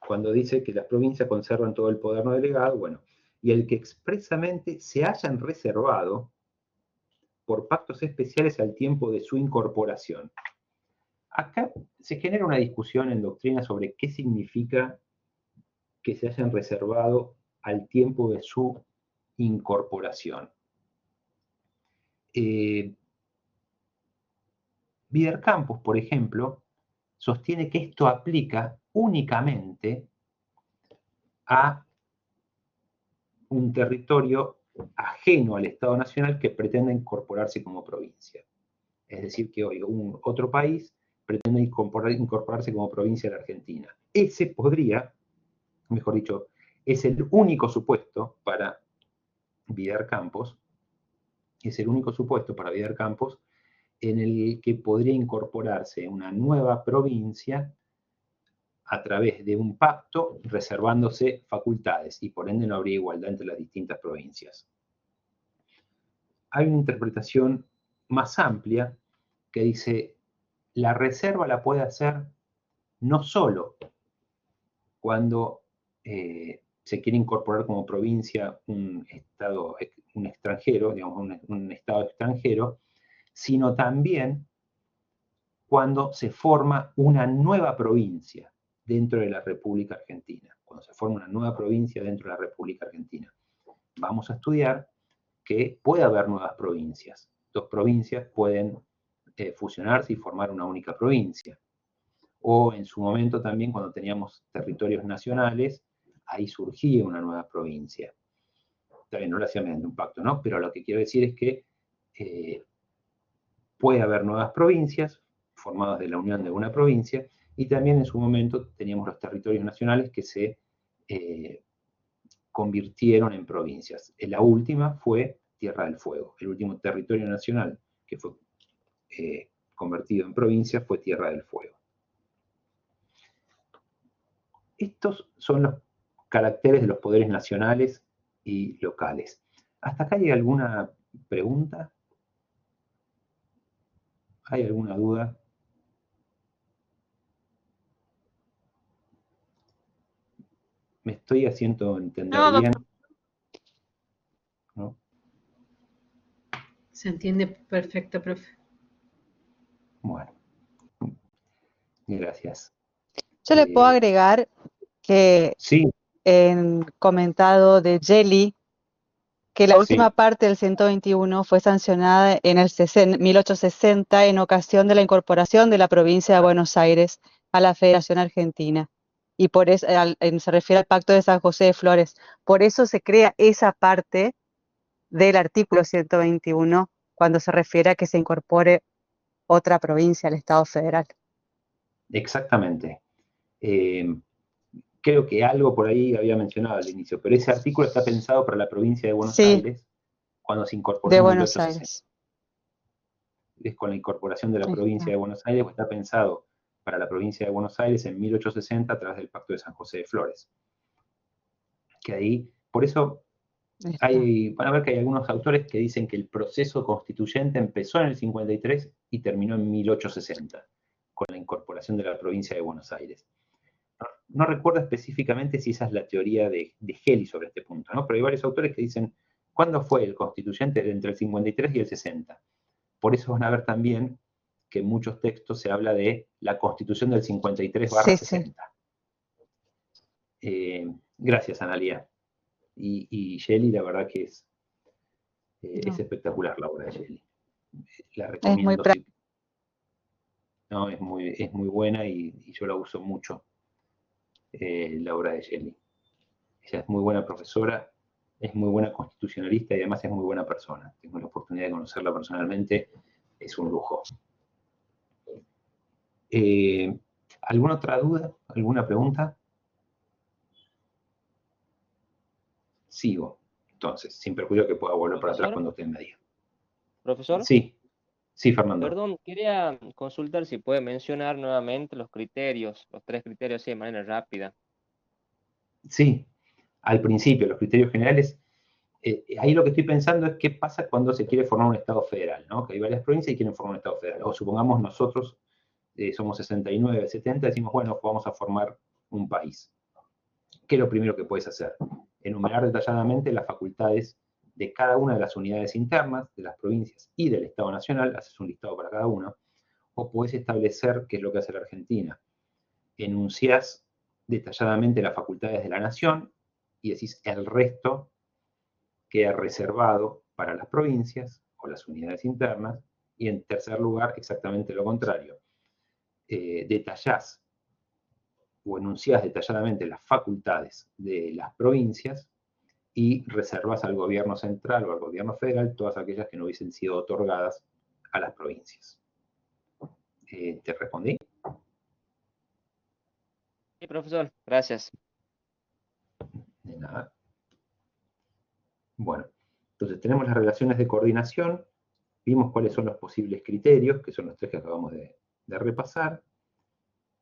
Cuando dice que las provincias conservan todo el poder no delegado, bueno, y el que expresamente se hayan reservado por pactos especiales al tiempo de su incorporación. Acá se genera una discusión en doctrina sobre qué significa que se hayan reservado al tiempo de su incorporación. Vidercampos, por ejemplo, sostiene que esto aplica únicamente a un territorio ajeno al Estado Nacional que pretende incorporarse como provincia. Es decir, que hoy otro país pretende incorporarse como provincia de la Argentina. Ese podría, mejor dicho, es el único supuesto para Vidercampos, en el que podría incorporarse una nueva provincia a través de un pacto reservándose facultades, y por ende no habría igualdad entre las distintas provincias. Hay una interpretación más amplia que dice: la reserva la puede hacer no solo cuando se quiere incorporar como provincia un extranjero, digamos, un estado extranjero, sino también cuando se forma una nueva provincia dentro de la República Argentina. Cuando se forma una nueva provincia dentro de la República Argentina. Vamos a estudiar que puede haber nuevas provincias. Dos provincias pueden fusionarse y formar una única provincia. O en su momento también, cuando teníamos territorios nacionales, ahí surgía una nueva provincia. También no lo hacía mediante un pacto, ¿no? Pero lo que quiero decir es que puede haber nuevas provincias formadas de la unión de una provincia, y también en su momento teníamos los territorios nacionales que se convirtieron en provincias. La última fue Tierra del Fuego. El último territorio nacional que fue convertido en provincia fue Tierra del Fuego. Estos son los caracteres de los poderes nacionales y locales. ¿Hasta acá hay alguna pregunta? ¿Hay alguna duda? ¿Me estoy haciendo entender bien? ¿No? Se entiende perfecto, profe. Bueno, gracias. Yo le puedo agregar que Sí, en comentado de Jelly, que la última parte del 121 fue sancionada en el 1860 en ocasión de la incorporación de la provincia de Buenos Aires a la Federación Argentina. Y por eso se refiere al Pacto de San José de Flores. Por eso se crea esa parte del artículo 121 cuando se refiere a que se incorpore otra provincia al Estado federal. exactamente. Creo que algo por ahí había mencionado al inicio, pero ese artículo está pensado para la provincia de Buenos Aires cuando se incorporó en 1860. Es con la incorporación de la provincia de Buenos Aires, está pensado para la provincia de Buenos Aires en 1860 a través del Pacto de San José de Flores. Que ahí, por eso, van a ver que hay algunos autores que dicen que el proceso constituyente empezó en el 53 y terminó en 1860, con la incorporación de la provincia de Buenos Aires. No recuerdo específicamente si esa es la teoría de Gelli sobre este punto, ¿no? Pero hay varios autores que dicen, ¿cuándo fue el constituyente? Entre el 53 y el 60. Por eso van a ver también que en muchos textos se habla de la constitución del 53/60. Gracias, Analia. Y Gelli, la verdad que es espectacular la obra de Gelli. La recomiendo. Es muy buena y yo la uso mucho, la obra de Gelli. Ella es muy buena profesora, es muy buena constitucionalista y además es muy buena persona. Tengo la oportunidad de conocerla personalmente, es un lujo. ¿Alguna otra duda? ¿Alguna pregunta? Sigo. Entonces, sin perjuicio que pueda volver para atrás cuando usted me diga. ¿Profesor? Sí, Fernando. Perdón, quería consultar si puede mencionar nuevamente los criterios, los 3 criterios, de manera rápida. Sí, al principio, los criterios generales. Ahí lo que estoy pensando es qué pasa cuando se quiere formar un Estado federal, ¿no? Que hay varias provincias y quieren formar un Estado federal. O supongamos nosotros somos 69, 70, decimos, bueno, vamos a formar un país. ¿Qué es lo primero que puedes hacer? Enumerar detalladamente las facultades de cada una de las unidades internas, de las provincias y del Estado Nacional, haces un listado para cada uno, o puedes establecer, qué es lo que hace la Argentina, enunciás detalladamente las facultades de la nación y decís el resto queda reservado para las provincias o las unidades internas, y en tercer lugar, exactamente lo contrario. Detallás o enunciás detalladamente las facultades de las provincias y reservas al gobierno central o al gobierno federal todas aquellas que no hubiesen sido otorgadas a las provincias. ¿Te respondí? Sí, profesor, gracias. De nada. Bueno, entonces tenemos las relaciones de coordinación, vimos cuáles son los posibles criterios, que son los 3 que acabamos de repasar,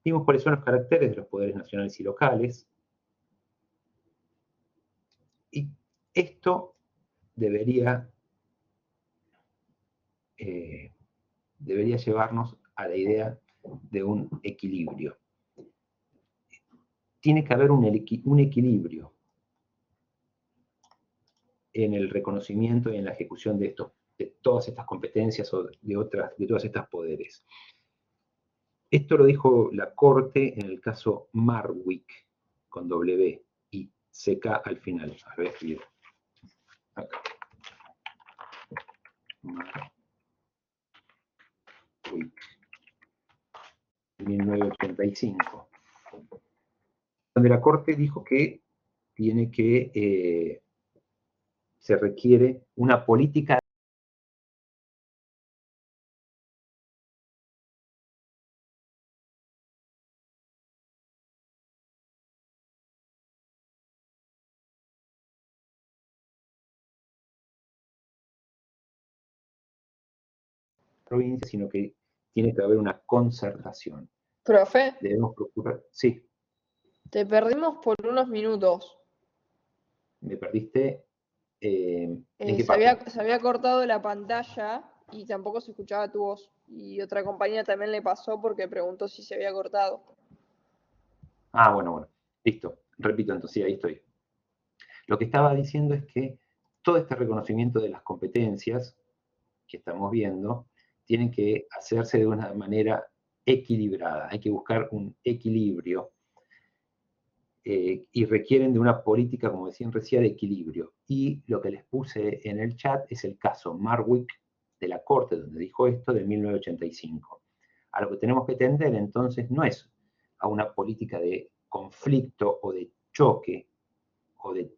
vimos cuáles son los caracteres de los poderes nacionales y locales, y esto debería llevarnos a la idea de un equilibrio. tiene que haber un equilibrio en el reconocimiento y en la ejecución de todas estas competencias o de todos estos poderes. Esto lo dijo la Corte en el caso Marwick, con W y CK al final. A ver, bien. Acá. Marwick. 1985. Donde la Corte dijo que tiene que se requiere una política provincia, sino que tiene que haber una concertación. Profe, Debemos procurar. Sí, te perdimos por unos minutos. me perdiste. ¿En qué parte? Se había cortado la pantalla y tampoco se escuchaba tu voz. Y otra compañía también le pasó porque preguntó si se había cortado. Ah, bueno. Listo. Repito, entonces, sí, ahí estoy. Lo que estaba diciendo es que todo este reconocimiento de las competencias que estamos viendo tienen que hacerse de una manera equilibrada. Hay que buscar un equilibrio y requieren de una política, como decían recién, de equilibrio. Y lo que les puse en el chat es el caso Marwick de la Corte, donde dijo esto, de 1985. A lo que tenemos que tender entonces no es a una política de conflicto o de choque o de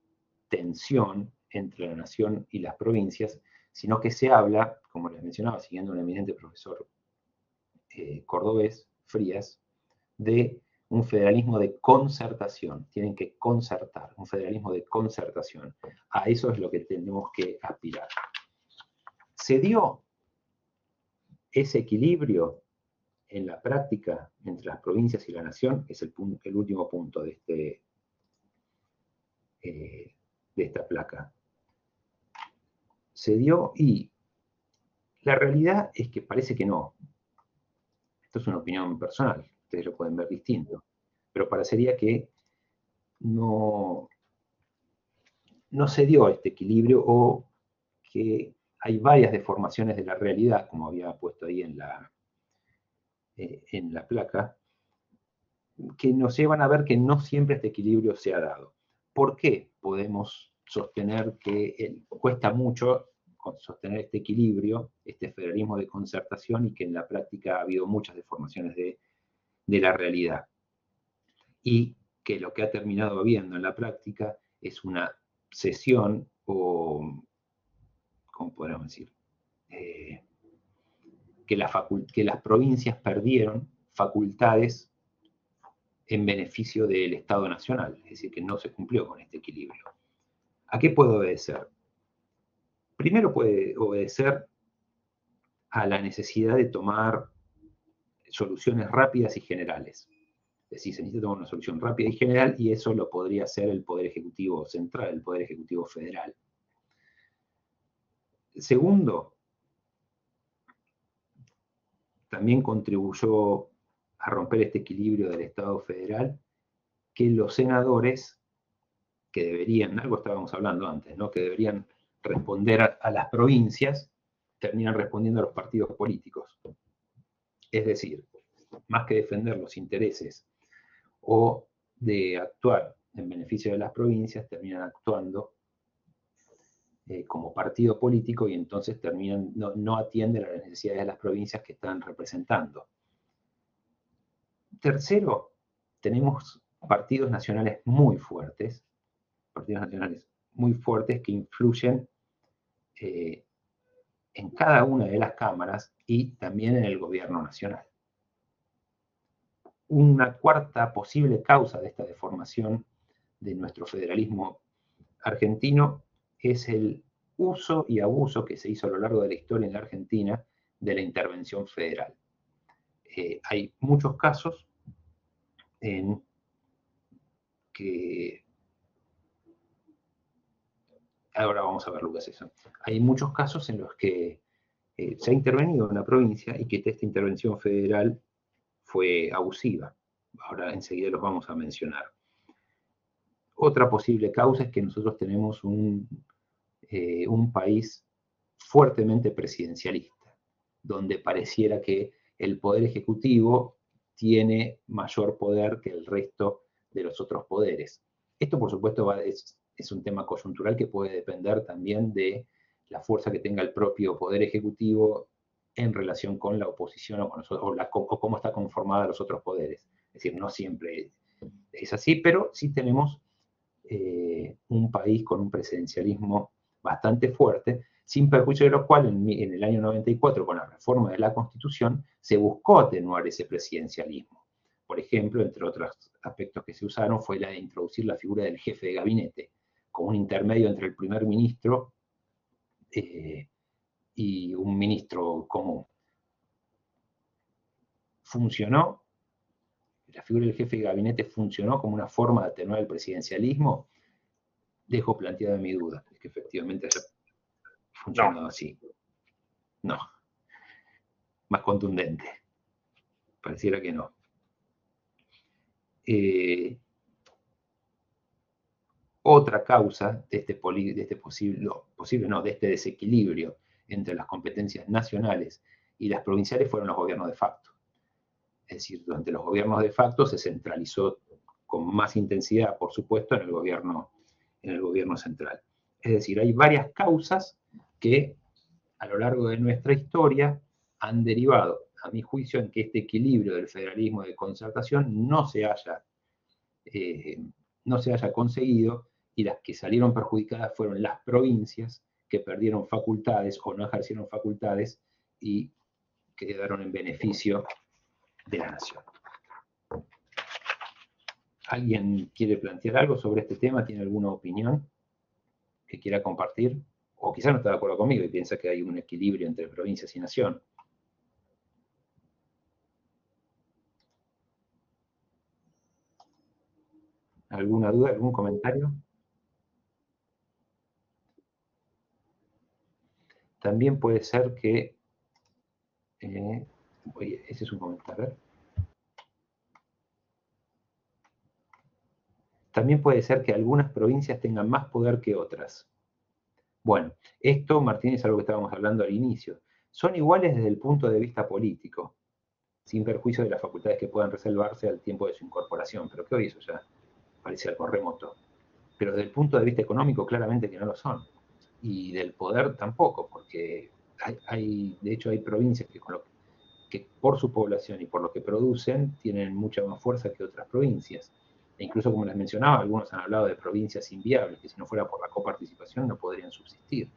tensión entre la nación y las provincias, sino que se habla, como les mencionaba, siguiendo un eminente profesor cordobés, Frías, de un federalismo de concertación. Tienen que concertar, un federalismo de concertación. A eso es lo que tenemos que aspirar. ¿Se dio ese equilibrio en la práctica entre las provincias y la nación? Es el último punto de esta placa. Se dio y la realidad es que parece que no. Esto es una opinión personal, ustedes lo pueden ver distinto, pero parecería que no se dio este equilibrio o que hay varias deformaciones de la realidad, como había puesto ahí en la placa, que nos llevan a ver que no siempre este equilibrio se ha dado. ¿Por qué podemos sostener que cuesta mucho sostener este equilibrio, este federalismo de concertación, y que en la práctica ha habido muchas deformaciones de la realidad? Y que lo que ha terminado habiendo en la práctica es una cesión o, ¿cómo podríamos decir? Que las provincias perdieron facultades en beneficio del Estado Nacional, es decir, que no se cumplió con este equilibrio. ¿A qué puede obedecer? Primero puede obedecer a la necesidad de tomar soluciones rápidas y generales. Es decir, se necesita tomar una solución rápida y general, y eso lo podría hacer el Poder Ejecutivo Central, el Poder Ejecutivo Federal. Segundo, también contribuyó a romper este equilibrio del Estado federal, que los senadores, que deberían, algo estábamos hablando antes, ¿no? Que deberían responder a las provincias, terminan respondiendo a los partidos políticos. Es decir, más que defender los intereses o de actuar en beneficio de las provincias, terminan actuando como partido político, y entonces no atienden a las necesidades de las provincias que están representando. Tercero, tenemos partidos nacionales muy fuertes que influyen en cada una de las cámaras y también en el gobierno nacional. Una cuarta posible causa de esta deformación de nuestro federalismo argentino es el uso y abuso que se hizo a lo largo de la historia en la Argentina de la intervención federal. Hay muchos casos en que... Ahora vamos a ver lo que es eso. Hay muchos casos en los que se ha intervenido en una provincia y que esta intervención federal fue abusiva. Ahora enseguida los vamos a mencionar. Otra posible causa es que nosotros tenemos un país fuertemente presidencialista, donde pareciera que el poder ejecutivo tiene mayor poder que el resto de los otros poderes. Esto, por supuesto, es un tema coyuntural que puede depender también de la fuerza que tenga el propio poder ejecutivo en relación con la oposición o cómo está conformada los otros poderes. Es decir, no siempre es así, pero sí tenemos un país con un presidencialismo bastante fuerte, sin perjuicio de lo cual en el año 94, con la reforma de la Constitución, se buscó atenuar ese presidencialismo. Por ejemplo, entre otros aspectos que se usaron fue la de introducir la figura del jefe de gabinete, como un intermedio entre el primer ministro y un ministro común. Funcionó, la figura del jefe de gabinete funcionó como una forma de atenuar el presidencialismo. Dejo planteada mi duda, es que efectivamente haya funcionado así. No. Más contundente. Pareciera que no. Otra causa de este desequilibrio entre las competencias nacionales y las provinciales fueron los gobiernos de facto. Es decir, durante los gobiernos de facto se centralizó con más intensidad, por supuesto, en el gobierno central. Es decir, hay varias causas que a lo largo de nuestra historia han derivado, a mi juicio, en que este equilibrio del federalismo y de concertación no se haya conseguido, y las que salieron perjudicadas fueron las provincias que perdieron facultades o no ejercieron facultades y quedaron en beneficio de la nación. ¿Alguien quiere plantear algo sobre este tema? ¿Tiene alguna opinión que quiera compartir? O quizás no está de acuerdo conmigo y piensa que hay un equilibrio entre provincias y nación. ¿Alguna duda, algún comentario? También puede ser que... ese es un comentario. También puede ser que algunas provincias tengan más poder que otras. Bueno, esto, Martín, es algo que estábamos hablando al inicio. Son iguales desde el punto de vista político, sin perjuicio de las facultades que puedan reservarse al tiempo de su incorporación, pero que hoy eso ya parece algo remoto. Pero desde el punto de vista económico, claramente que no lo son. Y del poder tampoco, porque de hecho hay provincias que por su población y por lo que producen tienen mucha más fuerza que otras provincias. E incluso, como les mencionaba, algunos han hablado de provincias inviables, que si no fuera por la coparticipación no podrían subsistir.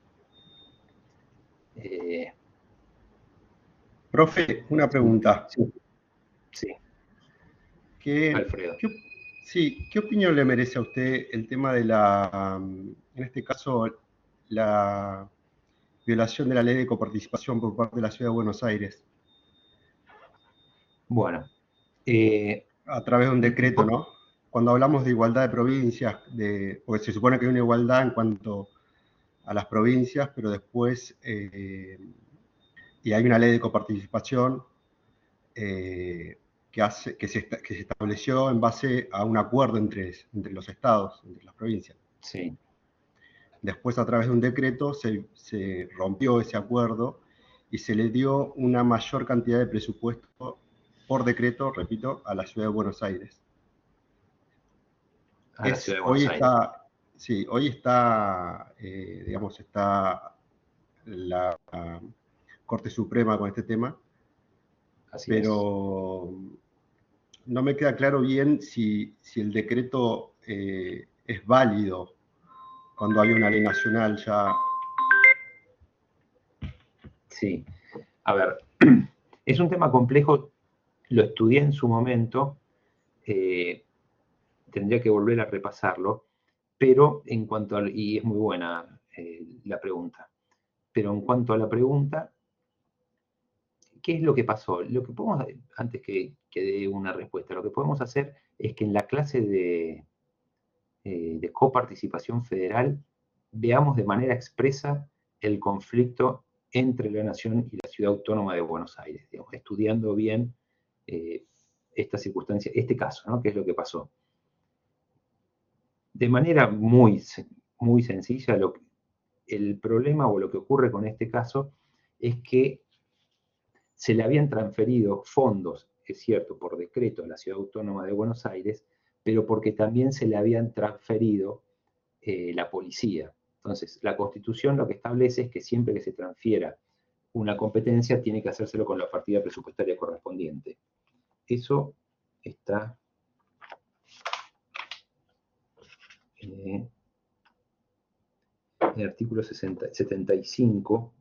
Profe, una pregunta. Sí. Alfredo. ¿Qué opinión le merece a usted el tema de en este caso, la violación de la ley de coparticipación por parte de la Ciudad de Buenos Aires? Bueno. A través de un decreto, ¿no? Cuando hablamos de igualdad de provincias, porque se supone que hay una igualdad en cuanto a las provincias, pero después, y hay una ley de coparticipación que se estableció en base a un acuerdo entre los estados, entre las provincias. Sí. Después, a través de un decreto, se rompió ese acuerdo y se le dio una mayor cantidad de presupuesto por decreto, repito, a la Ciudad de Buenos Aires. Hoy está, digamos, está la Corte Suprema con este tema, pero no me queda claro bien si el decreto es válido cuando hay una ley nacional ya. Sí, a ver, es un tema complejo, lo estudié en su momento, tendría que volver a repasarlo, pero en cuanto a, y es muy buena la pregunta, pero en cuanto a la pregunta, ¿qué es lo que pasó? Lo que podemos, antes que dé una respuesta, lo que podemos hacer es que en la clase de coparticipación federal veamos de manera expresa el conflicto entre la Nación y la Ciudad Autónoma de Buenos Aires, digamos, estudiando bien esta circunstancia, este caso, ¿no? ¿Qué es lo que pasó? De manera muy sencilla, el problema o lo que ocurre con este caso es que se le habían transferido fondos, es cierto, por decreto a la Ciudad Autónoma de Buenos Aires, pero porque también se le habían transferido la policía. Entonces, la Constitución lo que establece es que siempre que se transfiera una competencia, tiene que hacérselo con la partida presupuestaria correspondiente. Eso está en el artículo 75,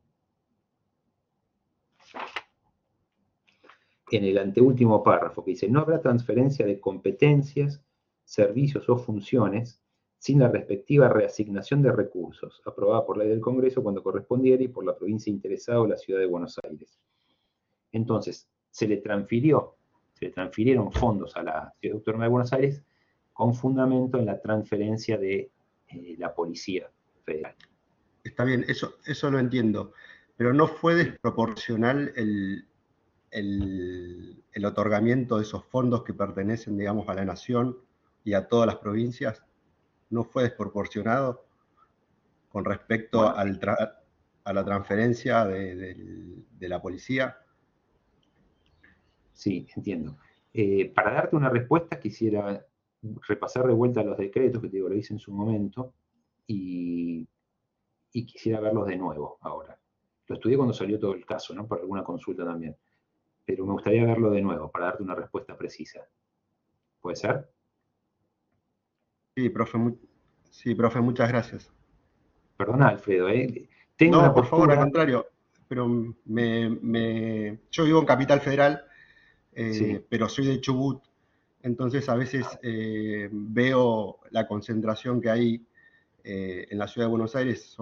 en el anteúltimo párrafo, que dice: no habrá transferencia de competencias, servicios o funciones sin la respectiva reasignación de recursos, aprobada por ley del Congreso cuando correspondiera y por la provincia interesada o la Ciudad de Buenos Aires. Entonces, se le transfirieron fondos a la Ciudad Autónoma de Buenos Aires con fundamento en la transferencia de la Policía Federal. Está bien, eso lo entiendo, pero ¿no fue desproporcional el otorgamiento de esos fondos que pertenecen, digamos, a la nación y a todas las provincias? ¿No fue desproporcionado con respecto a la transferencia de la policía? Sí, entiendo. Para darte una respuesta quisiera repasar de vuelta los decretos, que te digo, lo hice en su momento, y quisiera verlos de nuevo ahora. Lo estudié cuando salió todo el caso, ¿no? Por alguna consulta también. Pero me gustaría verlo de nuevo para darte una respuesta precisa. ¿Puede ser? Sí, profe, muchas gracias. Perdona, Alfredo, tengo una por favor, postura... al contrario, pero yo vivo en Capital Federal, Sí. pero soy de Chubut, entonces a veces veo la concentración que hay en la ciudad de Buenos Aires.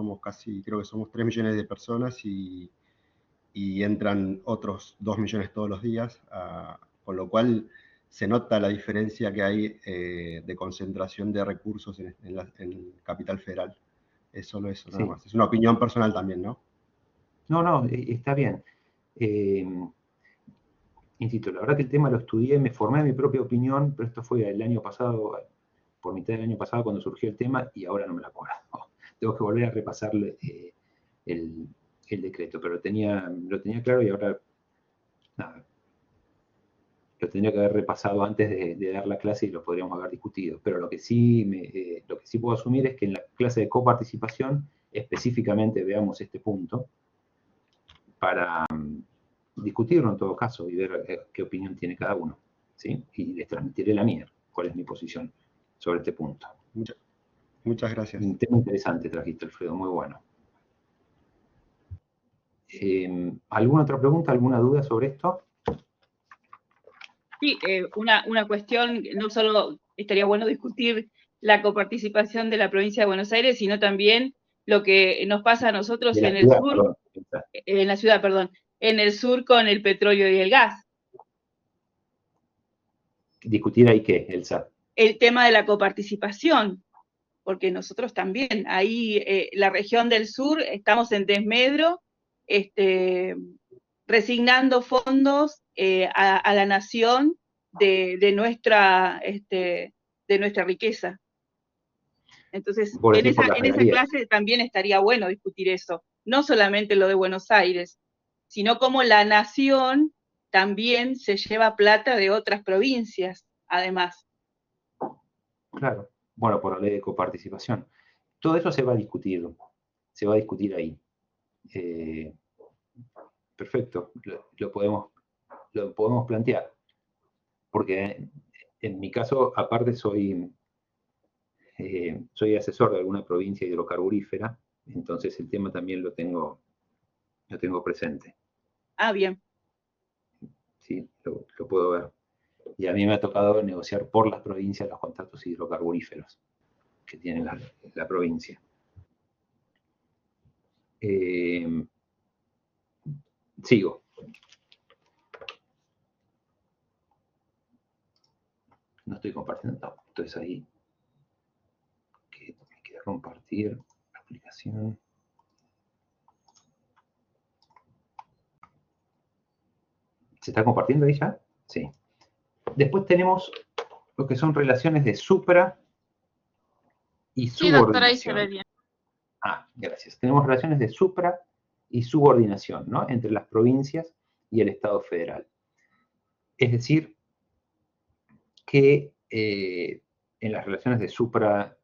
Creo que somos 3 millones de personas y entran otros 2 millones todos los días, con lo cual se nota la diferencia que hay de concentración de recursos en Capital Federal. Es solo eso, nada más. Es una opinión personal también, ¿no? No, está bien. Insisto, la verdad que el tema lo estudié, me formé mi propia opinión, pero esto fue el año pasado, por mitad del año pasado cuando surgió el tema, y ahora no me lo acuerdo. Tengo que volver a repasarle el decreto, pero lo tenía claro y ahora, nada, lo tendría que haber repasado antes de dar la clase y lo podríamos haber discutido. Pero lo que sí puedo asumir es que en la clase de coparticipación específicamente veamos este punto para discutirlo en todo caso y ver qué opinión tiene cada uno, ¿sí? Y les transmitiré la mía, cuál es mi posición sobre este punto. Muchas gracias. Un tema interesante trajiste, Alfredo, muy bueno. ¿Alguna otra pregunta, alguna duda sobre esto? Sí, una cuestión, no solo estaría bueno discutir la coparticipación de la provincia de Buenos Aires, sino también lo que nos pasa a nosotros en el sur, en la ciudad, perdón, en el sur con el petróleo y el gas. ¿Discutir ahí qué, Elsa? El tema de la coparticipación, porque nosotros también, ahí la región del sur, estamos en desmedro, resignando fondos a la nación de nuestra riqueza. Entonces, en esa clase también estaría bueno discutir eso, no solamente lo de Buenos Aires, sino cómo la nación también se lleva plata de otras provincias, además. Claro, bueno, por la ley de coparticipación. Todo eso se va a discutir ahí. Perfecto, lo podemos plantear. Porque en mi caso, aparte soy asesor de alguna provincia hidrocarburífera, entonces el tema también lo tengo presente. Ah, bien. Sí, lo puedo ver. Y a mí me ha tocado negociar por las provincias los contratos hidrocarburíferos que tiene la provincia. Sigo. No estoy compartiendo, no, entonces ahí que me queda compartir la aplicación. ¿Se está compartiendo ahí ya? Sí. Después tenemos lo que son relaciones de supra y Sí, doctora, ahí se subordinación. ve bien. Gracias. Tenemos relaciones de supra y subordinación, ¿no? Entre las provincias y el Estado federal. Es decir, que en las relaciones de supra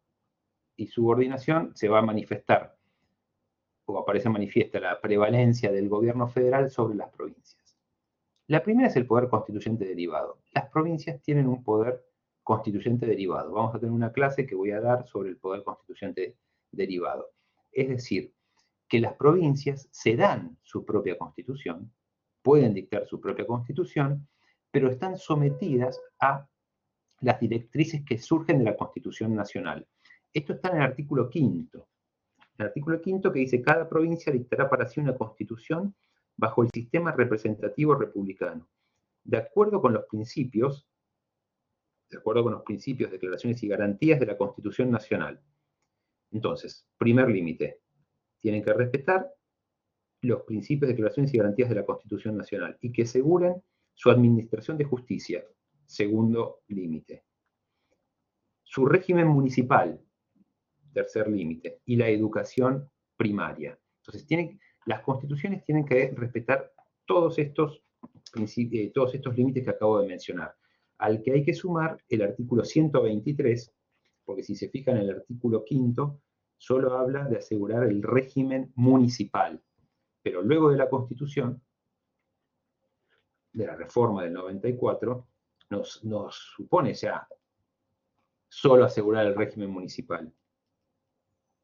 y subordinación se va a manifestar, o aparece manifiesta, la prevalencia del gobierno federal sobre las provincias. La primera es el poder constituyente derivado. Las provincias tienen un poder constituyente derivado. Vamos a tener una clase que voy a dar sobre el poder constituyente derivado. Es decir, que las provincias se dan su propia constitución, pueden dictar su propia constitución, pero están sometidas a las directrices que surgen de la Constitución Nacional. Esto está en el artículo 5. El artículo 5 que dice: cada provincia dictará para sí una constitución bajo el sistema representativo republicano, de acuerdo con los principios, declaraciones y garantías de la Constitución Nacional. Entonces, primer límite, tienen que respetar los principios, declaraciones y garantías de la Constitución Nacional y que aseguren su administración de justicia. Segundo límite. Su régimen municipal, tercer límite, y la educación primaria. Entonces, las constituciones tienen que respetar todos estos límites que acabo de mencionar, al que hay que sumar el artículo 123, porque si se fijan en el artículo 5, solo habla de asegurar el régimen municipal, pero luego de la Constitución, de la reforma del 94, nos supone ya solo asegurar el régimen municipal,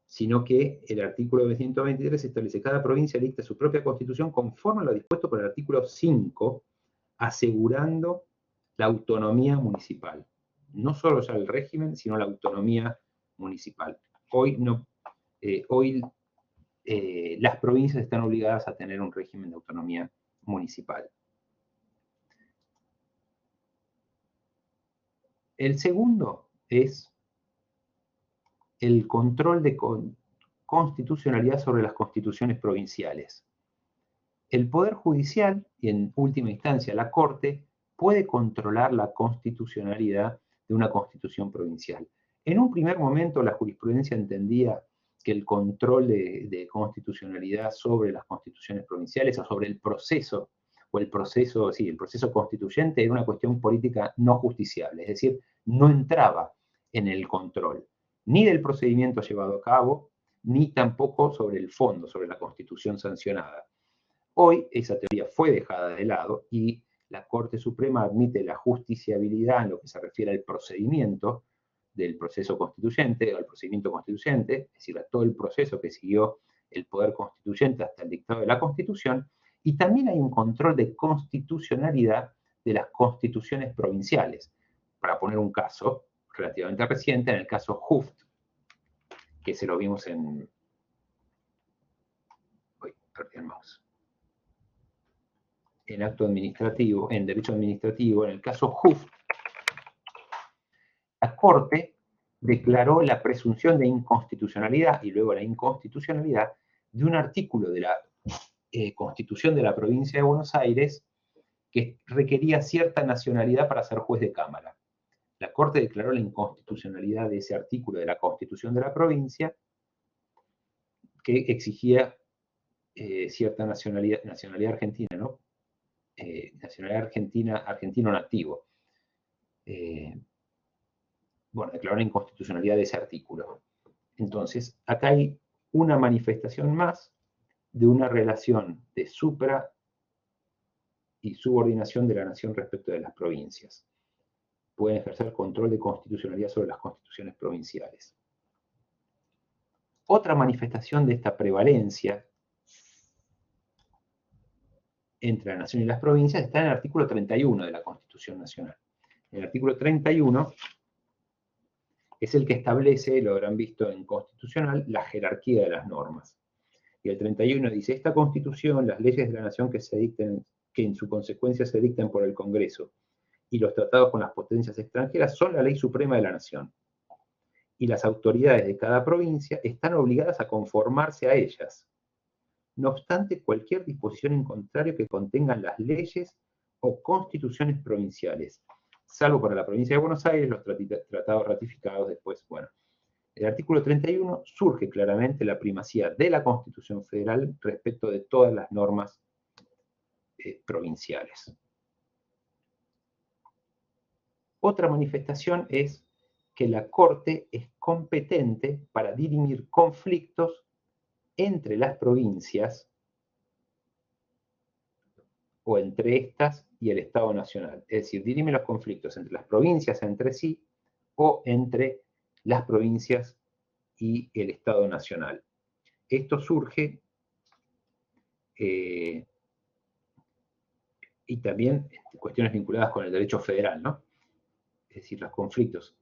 sino que el artículo 123 establece: cada provincia dicta su propia constitución conforme a lo dispuesto por el artículo 5, asegurando la autonomía municipal. No solo ya el régimen, sino la autonomía municipal. Hoy las provincias están obligadas a tener un régimen de autonomía municipal. El segundo es el control de constitucionalidad sobre las constituciones provinciales. El Poder Judicial, y en última instancia la Corte, puede controlar la constitucionalidad de una constitución provincial. En un primer momento la jurisprudencia entendía que el control de constitucionalidad sobre las constituciones provinciales o sobre el proceso, el proceso constituyente era una cuestión política no justiciable, es decir, no entraba en el control ni del procedimiento llevado a cabo, ni tampoco sobre el fondo, sobre la constitución sancionada. Hoy esa teoría fue dejada de lado y la Corte Suprema admite la justiciabilidad en lo que se refiere al procedimiento del proceso constituyente o al procedimiento constituyente, es decir, a todo el proceso que siguió el poder constituyente hasta el dictado de la Constitución, y también hay un control de constitucionalidad de las constituciones provinciales. Para poner un caso relativamente reciente, en el caso Hooft, que se lo vimos en... perdí el mouse. En acto administrativo, en derecho administrativo, en el caso Hooft, la Corte declaró la presunción de inconstitucionalidad y luego la inconstitucionalidad de un artículo de la Constitución de la Provincia de Buenos Aires que requería cierta nacionalidad para ser juez de cámara. La Corte declaró la inconstitucionalidad de ese artículo de la Constitución de la provincia que exigía cierta nacionalidad argentina, ¿no? Nacionalidad argentino nativo. Declaró la inconstitucionalidad de ese artículo. Entonces, acá hay una manifestación más de una relación de supra y subordinación de la nación respecto de las provincias. Pueden ejercer control de constitucionalidad sobre las constituciones provinciales. Otra manifestación de esta prevalencia entre la nación y las provincias está en el artículo 31 de la Constitución Nacional. El artículo 31 es el que establece, lo habrán visto en constitucional, la jerarquía de las normas. Y el 31 dice: esta Constitución, las leyes de la nación que en su consecuencia se dicten por el Congreso, y los tratados con las potencias extranjeras son la ley suprema de la nación. Y las autoridades de cada provincia están obligadas a conformarse a ellas. No obstante, cualquier disposición en contrario que contengan las leyes o constituciones provinciales, salvo para la provincia de Buenos Aires, los tratados ratificados después, el artículo 31 surge claramente la primacía de la Constitución Federal respecto de todas las normas provinciales. Otra manifestación es que la Corte es competente para dirimir conflictos entre las provincias o entre estas y el Estado Nacional. Es decir, dirime los conflictos entre las provincias entre sí o entre las provincias y el Estado Nacional. Esto surge y también cuestiones vinculadas con el derecho federal, ¿no? Es decir, los conflictos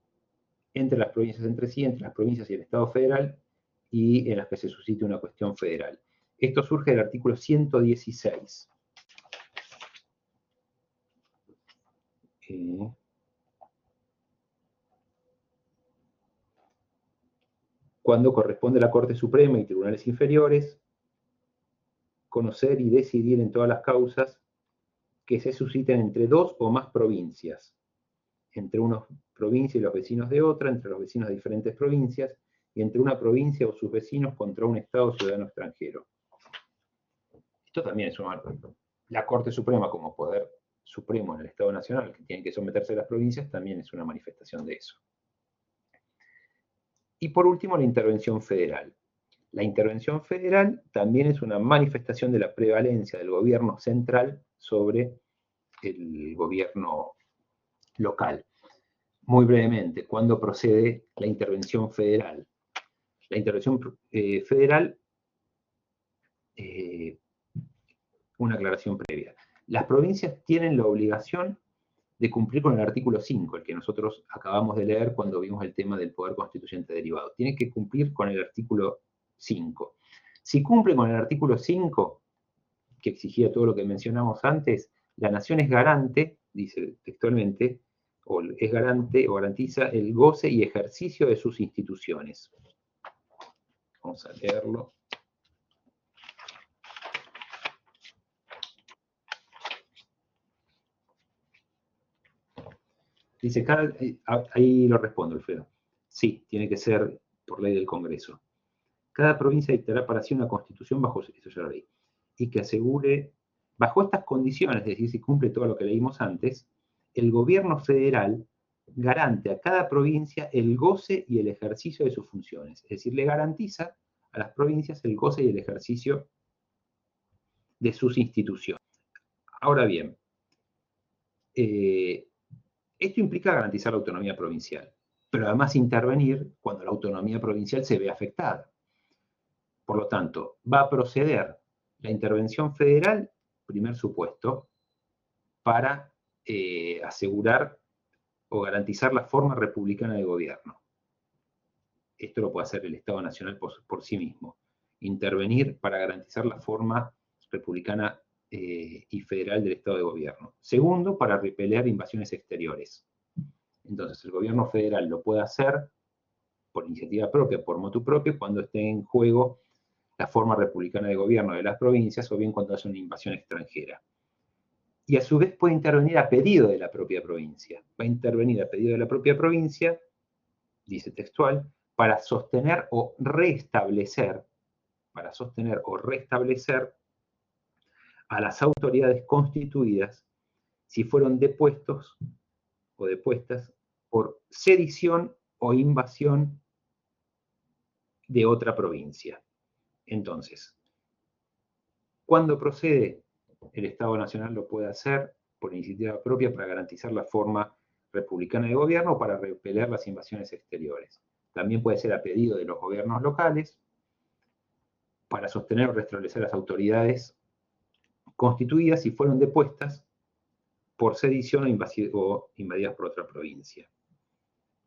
entre las provincias entre sí, entre las provincias y el Estado federal, y en las que se suscite una cuestión federal. Esto surge del artículo 116. Cuando corresponde a la Corte Suprema y tribunales inferiores conocer y decidir en todas las causas que se susciten entre dos o más provincias, entre una provincia y los vecinos de otra, entre los vecinos de diferentes provincias, y entre una provincia o sus vecinos contra un Estado ciudadano extranjero. Esto también es la Corte Suprema como poder supremo en el Estado Nacional, que tiene que someterse a las provincias, también es una manifestación de eso. Y por último, la intervención federal. La intervención federal también es una manifestación de la prevalencia del gobierno central sobre el gobierno local. Muy brevemente, ¿cuándo procede la intervención federal? La intervención federal, una aclaración previa. Las provincias tienen la obligación de cumplir con el artículo 5, el que nosotros acabamos de leer cuando vimos el tema del poder constituyente derivado. Tienen que cumplir con el artículo 5. Si cumplen con el artículo 5, que exigía todo lo que mencionamos antes, la nación es garante, dice textualmente, o es garante o garantiza el goce y ejercicio de sus instituciones. Vamos a leerlo. Dice, ahí lo respondo, Alfredo. Sí, tiene que ser por ley del Congreso. Cada provincia dictará para sí una constitución bajo, eso ya lo leí, y que asegure, bajo estas condiciones, es decir, si cumple todo lo que leímos antes, el gobierno federal garante a cada provincia el goce y el ejercicio de sus funciones. Es decir, le garantiza a las provincias el goce y el ejercicio de sus instituciones. Ahora bien, esto implica garantizar la autonomía provincial, pero además intervenir cuando la autonomía provincial se ve afectada. Por lo tanto, va a proceder la intervención federal, primer supuesto, para asegurar o garantizar la forma republicana de gobierno. Esto lo puede hacer el Estado Nacional por sí mismo. Intervenir para garantizar la forma republicana y federal del Estado de Gobierno. Segundo, para repeler invasiones exteriores. Entonces, el gobierno federal lo puede hacer por iniciativa propia, por motu propio, cuando esté en juego la forma republicana de gobierno de las provincias o bien cuando haya una invasión extranjera. Y a su vez puede intervenir a pedido de la propia provincia. Va a intervenir a pedido de la propia provincia, dice textual, para sostener o restablecer a las autoridades constituidas si fueron depuestos o depuestas por sedición o invasión de otra provincia. Entonces, ¿cuándo procede? El Estado Nacional lo puede hacer por iniciativa propia para garantizar la forma republicana de gobierno o para repeler las invasiones exteriores. También puede ser a pedido de los gobiernos locales para sostener o restablecer las autoridades constituidas si fueron depuestas por sedición o invadidas por otra provincia.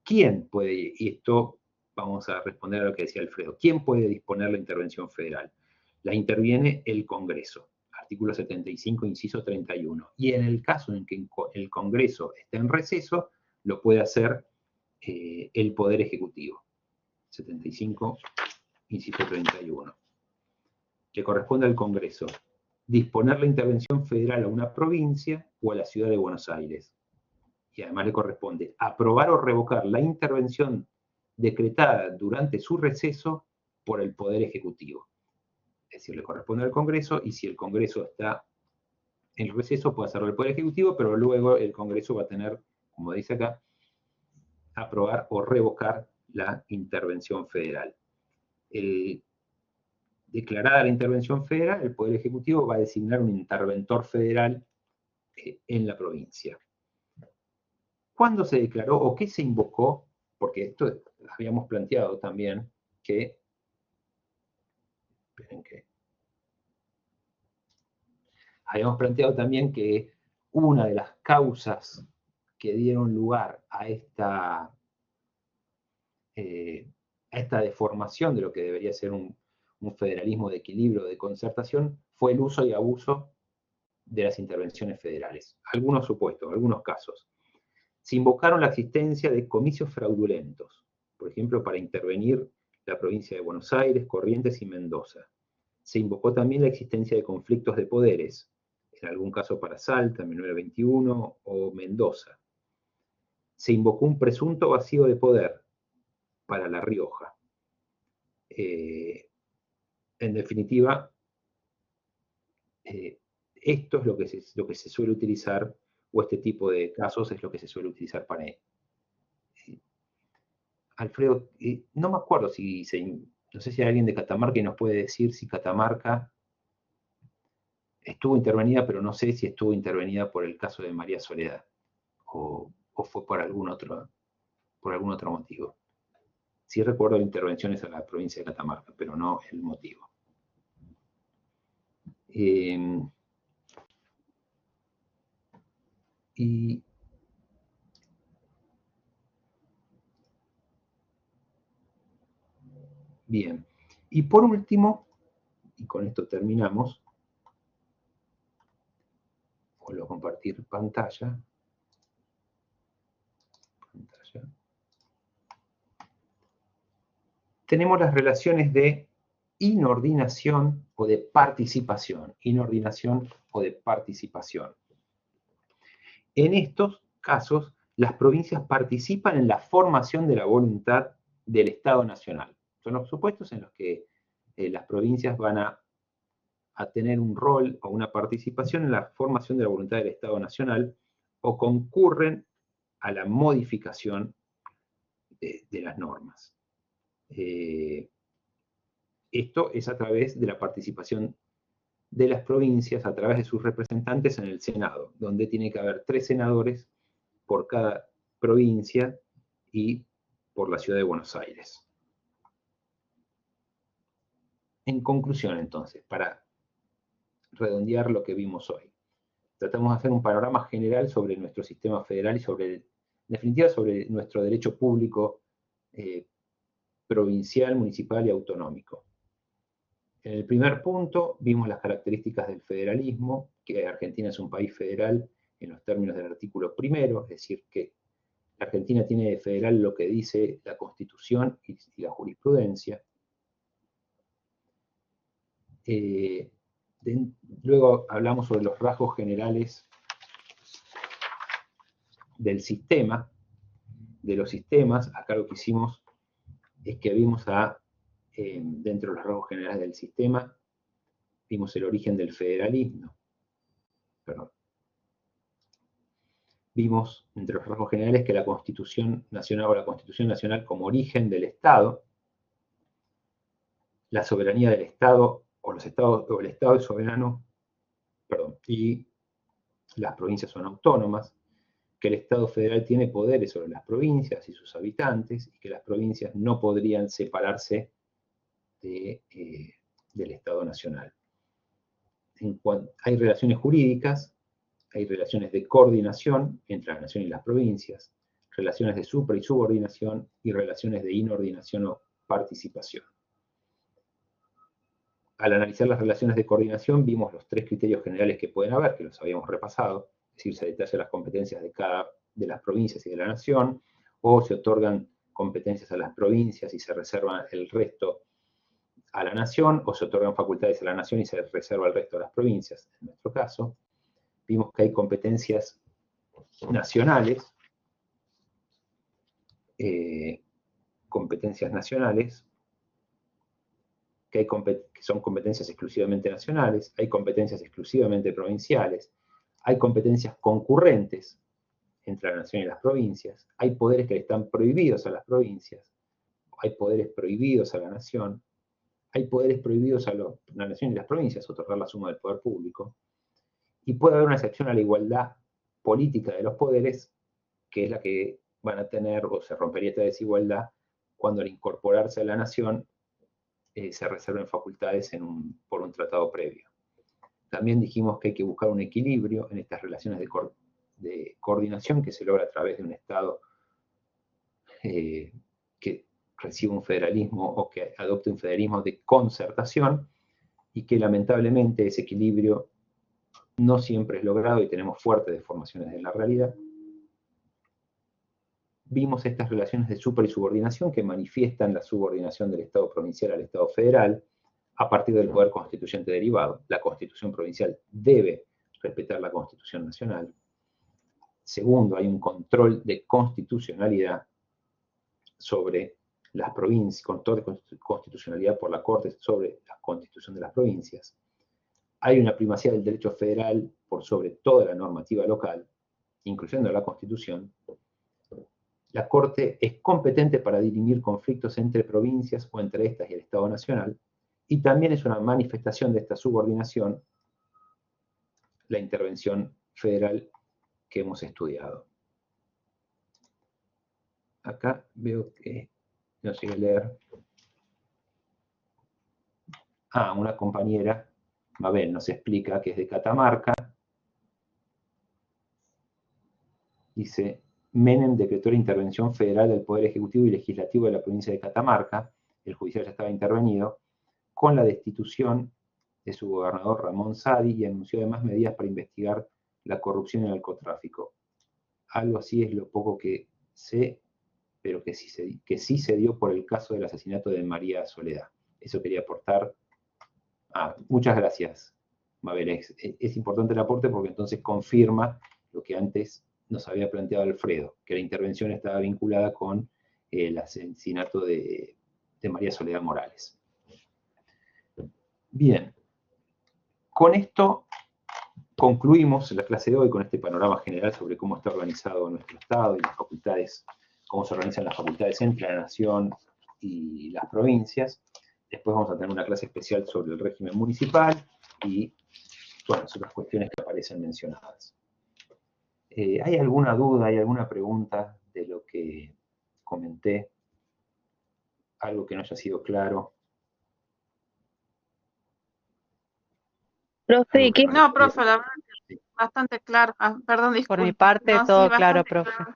¿Quién puede, y esto vamos a responder a lo que decía Alfredo, quién puede disponer la intervención federal? La interviene el Congreso, artículo 75, inciso 31. Y en el caso en que el Congreso esté en receso, lo puede hacer el Poder Ejecutivo. 75, inciso 31. Le corresponde al Congreso disponer la intervención federal a una provincia o a la ciudad de Buenos Aires. Y además le corresponde aprobar o revocar la intervención decretada durante su receso por el Poder Ejecutivo. Es decir, le corresponde al Congreso, y si el Congreso está en receso puede hacerlo el Poder Ejecutivo, pero luego el Congreso va a tener, como dice acá, aprobar o revocar la intervención federal. Declarada la intervención federal, el Poder Ejecutivo va a designar un interventor federal en la provincia. ¿Cuándo se declaró o qué se invocó? Porque esto habíamos planteado también que... Esperen que... Habíamos planteado también que una de las causas que dieron lugar a esta deformación de lo que debería ser un federalismo de equilibrio, de concertación, fue el uso y abuso de las intervenciones federales. Algunos supuestos, algunos casos. Se invocaron la existencia de comicios fraudulentos, por ejemplo, para intervenir la provincia de Buenos Aires, Corrientes y Mendoza. Se invocó también la existencia de conflictos de poderes, en algún caso para Salta, 1921, o Mendoza. Se invocó un presunto vacío de poder para La Rioja. En definitiva, esto es lo que se suele utilizar, o este tipo de casos es lo que se suele utilizar para... Alfredo, no me acuerdo no sé si hay alguien de Catamarca y nos puede decir si Catamarca estuvo intervenida, pero no sé si estuvo intervenida por el caso de María Soledad, o fue por algún otro motivo. Sí recuerdo intervenciones a la provincia de Catamarca, pero no el motivo. Bien. Y por último, y con esto terminamos, vuelvo a compartir pantalla. Tenemos las relaciones de inordinación o de participación. Inordinación o de participación. En estos casos, las provincias participan en la formación de la voluntad del Estado Nacional. Son los supuestos en los que las provincias van a tener un rol o una participación en la formación de la voluntad del Estado Nacional, o concurren a la modificación de las normas. Esto es a través de la participación de las provincias, a través de sus representantes en el Senado, donde tiene que haber 3 senadores por cada provincia y por la ciudad de Buenos Aires. En conclusión, entonces, para redondear lo que vimos hoy, tratamos de hacer un panorama general sobre nuestro sistema federal y en definitiva, sobre nuestro derecho público provincial, municipal y autonómico. En el primer punto vimos las características del federalismo, que Argentina es un país federal en los términos del artículo primero, es decir, que la Argentina tiene de federal lo que dice la Constitución y la jurisprudencia. Luego hablamos sobre los rasgos generales del sistema, de los sistemas. Acá lo que hicimos es que vimos dentro de los rasgos generales del sistema, vimos el origen del federalismo. Perdón. Vimos entre los rasgos generales que la Constitución Nacional o la Constitución Nacional como origen del Estado, la soberanía del Estado o el Estado es soberano, y las provincias son autónomas, que el Estado federal tiene poderes sobre las provincias y sus habitantes, y que las provincias no podrían separarse del Estado Nacional. Hay relaciones jurídicas, hay relaciones de coordinación entre la nación y las provincias, relaciones de supra y subordinación y relaciones de inordinación o participación. Al analizar las relaciones de coordinación vimos los 3 criterios generales que pueden haber, que los habíamos repasado, es decir, se detallan las competencias de las provincias y de la nación, o se otorgan competencias a las provincias y se reserva el resto a la nación, o se otorgan facultades a la nación y se reserva el resto a las provincias. En nuestro caso, vimos que hay competencias nacionales, competencias nacionales, que son competencias exclusivamente nacionales, hay competencias exclusivamente provinciales, hay competencias concurrentes entre la nación y las provincias, hay poderes que le están prohibidos a las provincias, hay poderes prohibidos a la nación, hay poderes prohibidos a la nación y las provincias, otorgar la suma del poder público, y puede haber una excepción a la igualdad política de los poderes, que es la que van a tener, o se rompería esta desigualdad, cuando al incorporarse a la nación se reserven facultades por un tratado previo. También dijimos que hay que buscar un equilibrio en estas relaciones de coordinación que se logra a través de un Estado que recibe un federalismo o que adopte un federalismo de concertación, y que lamentablemente ese equilibrio no siempre es logrado y tenemos fuertes deformaciones en la realidad. Vimos estas relaciones de super y subordinación que manifiestan la subordinación del Estado provincial al Estado federal a partir del poder constituyente derivado. La Constitución provincial debe respetar la Constitución nacional. Segundo, hay un control de constitucionalidad sobre las provincias, control de constitucionalidad por la Corte sobre la Constitución de las provincias. Hay una primacía del derecho federal por sobre toda la normativa local, incluyendo la Constitución. La Corte es competente para dirimir conflictos entre provincias o entre estas y el Estado Nacional, y también es una manifestación de esta subordinación la intervención federal que hemos estudiado. Acá veo que no sé leer. Una compañera, Mabel, nos explica que es de Catamarca. Dice: Menem decretó la intervención federal del Poder Ejecutivo y Legislativo de la provincia de Catamarca, el judicial ya estaba intervenido, con la destitución de su gobernador Ramón Sadi, y anunció además medidas para investigar la corrupción y el narcotráfico. Algo así es lo poco que sé, pero que sí se dio por el caso del asesinato de María Soledad. Eso quería aportar. Muchas gracias, Mabel. Es importante el aporte porque entonces confirma lo que antes nos había planteado Alfredo, que la intervención estaba vinculada con el asesinato de María Soledad Morales. Bien, con esto concluimos la clase de hoy, con este panorama general sobre cómo está organizado nuestro Estado y las facultades, cómo se organizan las facultades entre la nación y las provincias. Después vamos a tener una clase especial sobre el régimen municipal y las otras cuestiones que aparecen mencionadas. ¿Hay alguna duda, hay alguna pregunta de lo que comenté? ¿Algo que no haya sido claro? Profe, ¿qué? No, profe, la verdad que bastante claro. Perdón, disculpe. Por mi parte, No, todo sí, claro, bastante profe. claro.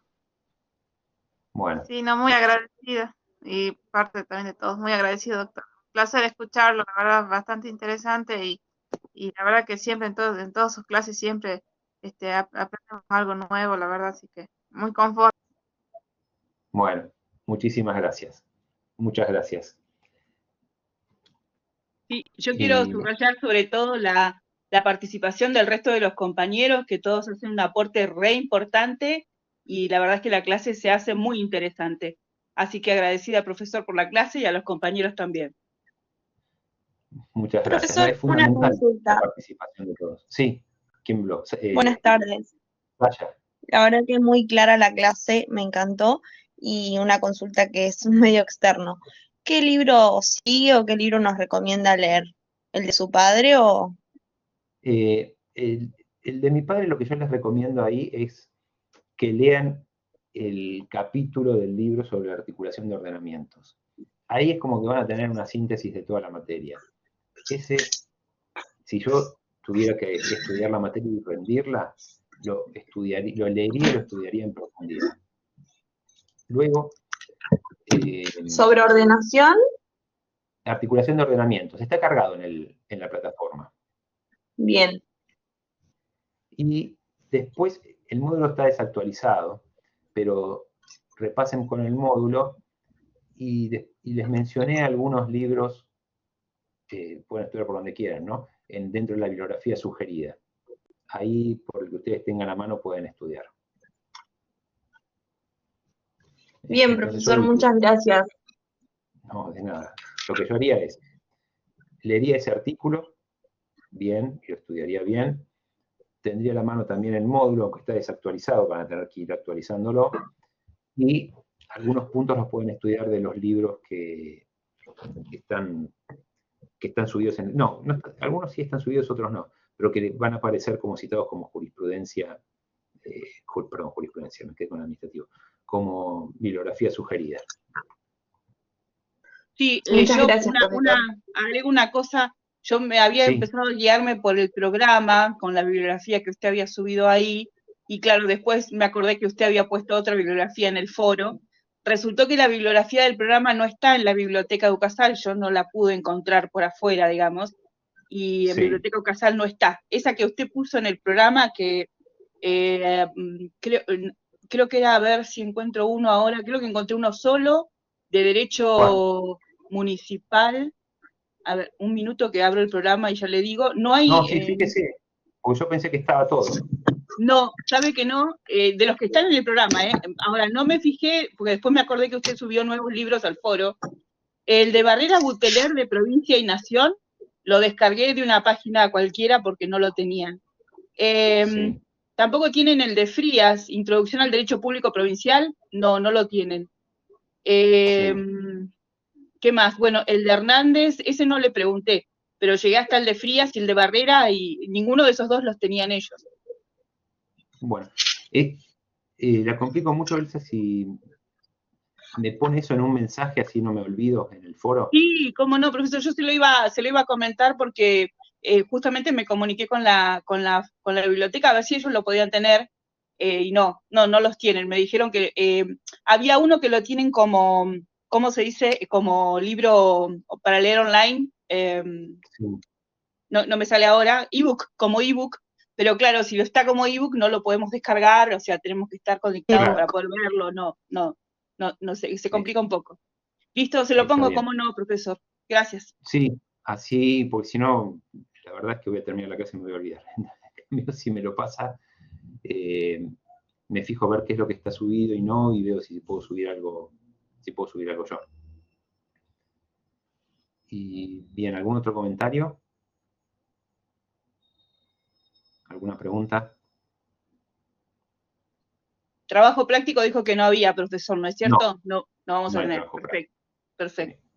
Bueno. Sí, no, muy agradecida. Y parte también de todos, muy agradecido, doctor. Un placer escucharlo, la verdad, bastante interesante y la verdad que siempre en todas sus clases siempre aprendemos algo nuevo, la verdad, así que muy conforme. Bueno, muchísimas gracias. Muchas gracias. Sí, yo quiero subrayar sobre todo la participación del resto de los compañeros, que todos hacen un aporte re importante y la verdad es que la clase se hace muy interesante. Así que agradecida, profesor, por la clase y a los compañeros también. Muchas gracias. Profesor, Es fundamental una consulta. la participación de todos. Sí, ¿quién habló? Buenas tardes. Vaya. La verdad que es muy clara la clase, me encantó, y una consulta que es medio externo. ¿Qué libro sigue o qué libro nos recomienda leer? ¿El de su padre o...? El de mi padre, lo que yo les recomiendo ahí es que lean el capítulo del libro sobre la articulación de ordenamientos. Ahí es como que van a tener una síntesis de toda la materia. Si yo tuviera que estudiar la materia y rendirla, lo leería y lo estudiaría en profundidad. Luego... ¿Sobre ordenación? Articulación de ordenamientos. Está cargado en la plataforma. Bien. Y después el módulo está desactualizado, pero repasen con el módulo y les mencioné algunos libros que pueden estudiar por donde quieran, ¿no? Dentro de la bibliografía sugerida. Ahí, por el que ustedes tengan a mano, pueden estudiar. Bien, profesor, muchas gracias. No, de nada. Lo que yo haría es, leería ese artículo bien, y lo estudiaría bien, tendría a la mano también el módulo, aunque está desactualizado, van a tener que ir actualizándolo, y algunos puntos los pueden estudiar de los libros que están subidos en... No, algunos sí están subidos, otros no, pero que van a aparecer como citados como jurisprudencia, perdón, jurisprudencia, me quedé con administrativo, como bibliografía sugerida. Sí, Muchas yo gracias, profesor. agrego una cosa, yo me había Sí. empezado a guiarme por el programa, con la bibliografía que usted había subido ahí, y claro, después me acordé que usted había puesto otra bibliografía en el foro. Resultó que la bibliografía del programa no está en la biblioteca Educasal, yo no la pude encontrar por afuera, digamos, y en Sí. biblioteca Educasal no está. Esa que usted puso en el programa, que creo que era, a ver si encuentro uno ahora, creo que encontré uno solo, de derecho ¿Cuál? municipal. A ver, un minuto que abro el programa y ya le digo. No hay. No, sí, fíjese, porque yo pensé que estaba todo. No, sabe que no, de los que están en el programa, Ahora, no me fijé, porque después me acordé que usted subió nuevos libros al foro. El de Barrera Buteler de Provincia y Nación, lo descargué de una página cualquiera porque no lo tenían. Sí. Tampoco tienen el de Frías, Introducción al Derecho Público Provincial, no lo tienen. Sí. ¿Qué más? Bueno, el de Hernández, ese no le pregunté, pero llegué hasta el de Frías y el de Barrera y ninguno de esos dos los tenían ellos. Bueno, la complico mucho, Elsa, si me pone eso en un mensaje, así no me olvido en el foro. Sí, cómo no, profesor, yo se lo iba a comentar porque justamente me comuniqué con la biblioteca a ver si ellos lo podían tener, y no los tienen. Me dijeron que había uno que lo tienen como, ¿cómo se dice? Como libro para leer online. Sí. No me sale ahora, como ebook, pero claro, si lo está como ebook no lo podemos descargar, o sea, tenemos que estar conectados Claro. para poder verlo, no sé, se complica un poco. Listo, se lo Está pongo, bien. como no, profesor. Gracias. Sí, así, porque si no, la verdad es que voy a terminar la clase y me voy a olvidar. Si me lo pasa, me fijo a ver qué es lo que está subido y no, y veo si puedo subir algo yo. Y bien, ¿algún otro comentario? ¿Alguna pregunta? Trabajo práctico dijo que no había, profesor, ¿no es cierto? No vamos No a hay tener. trabajo Perfecto, perfecto.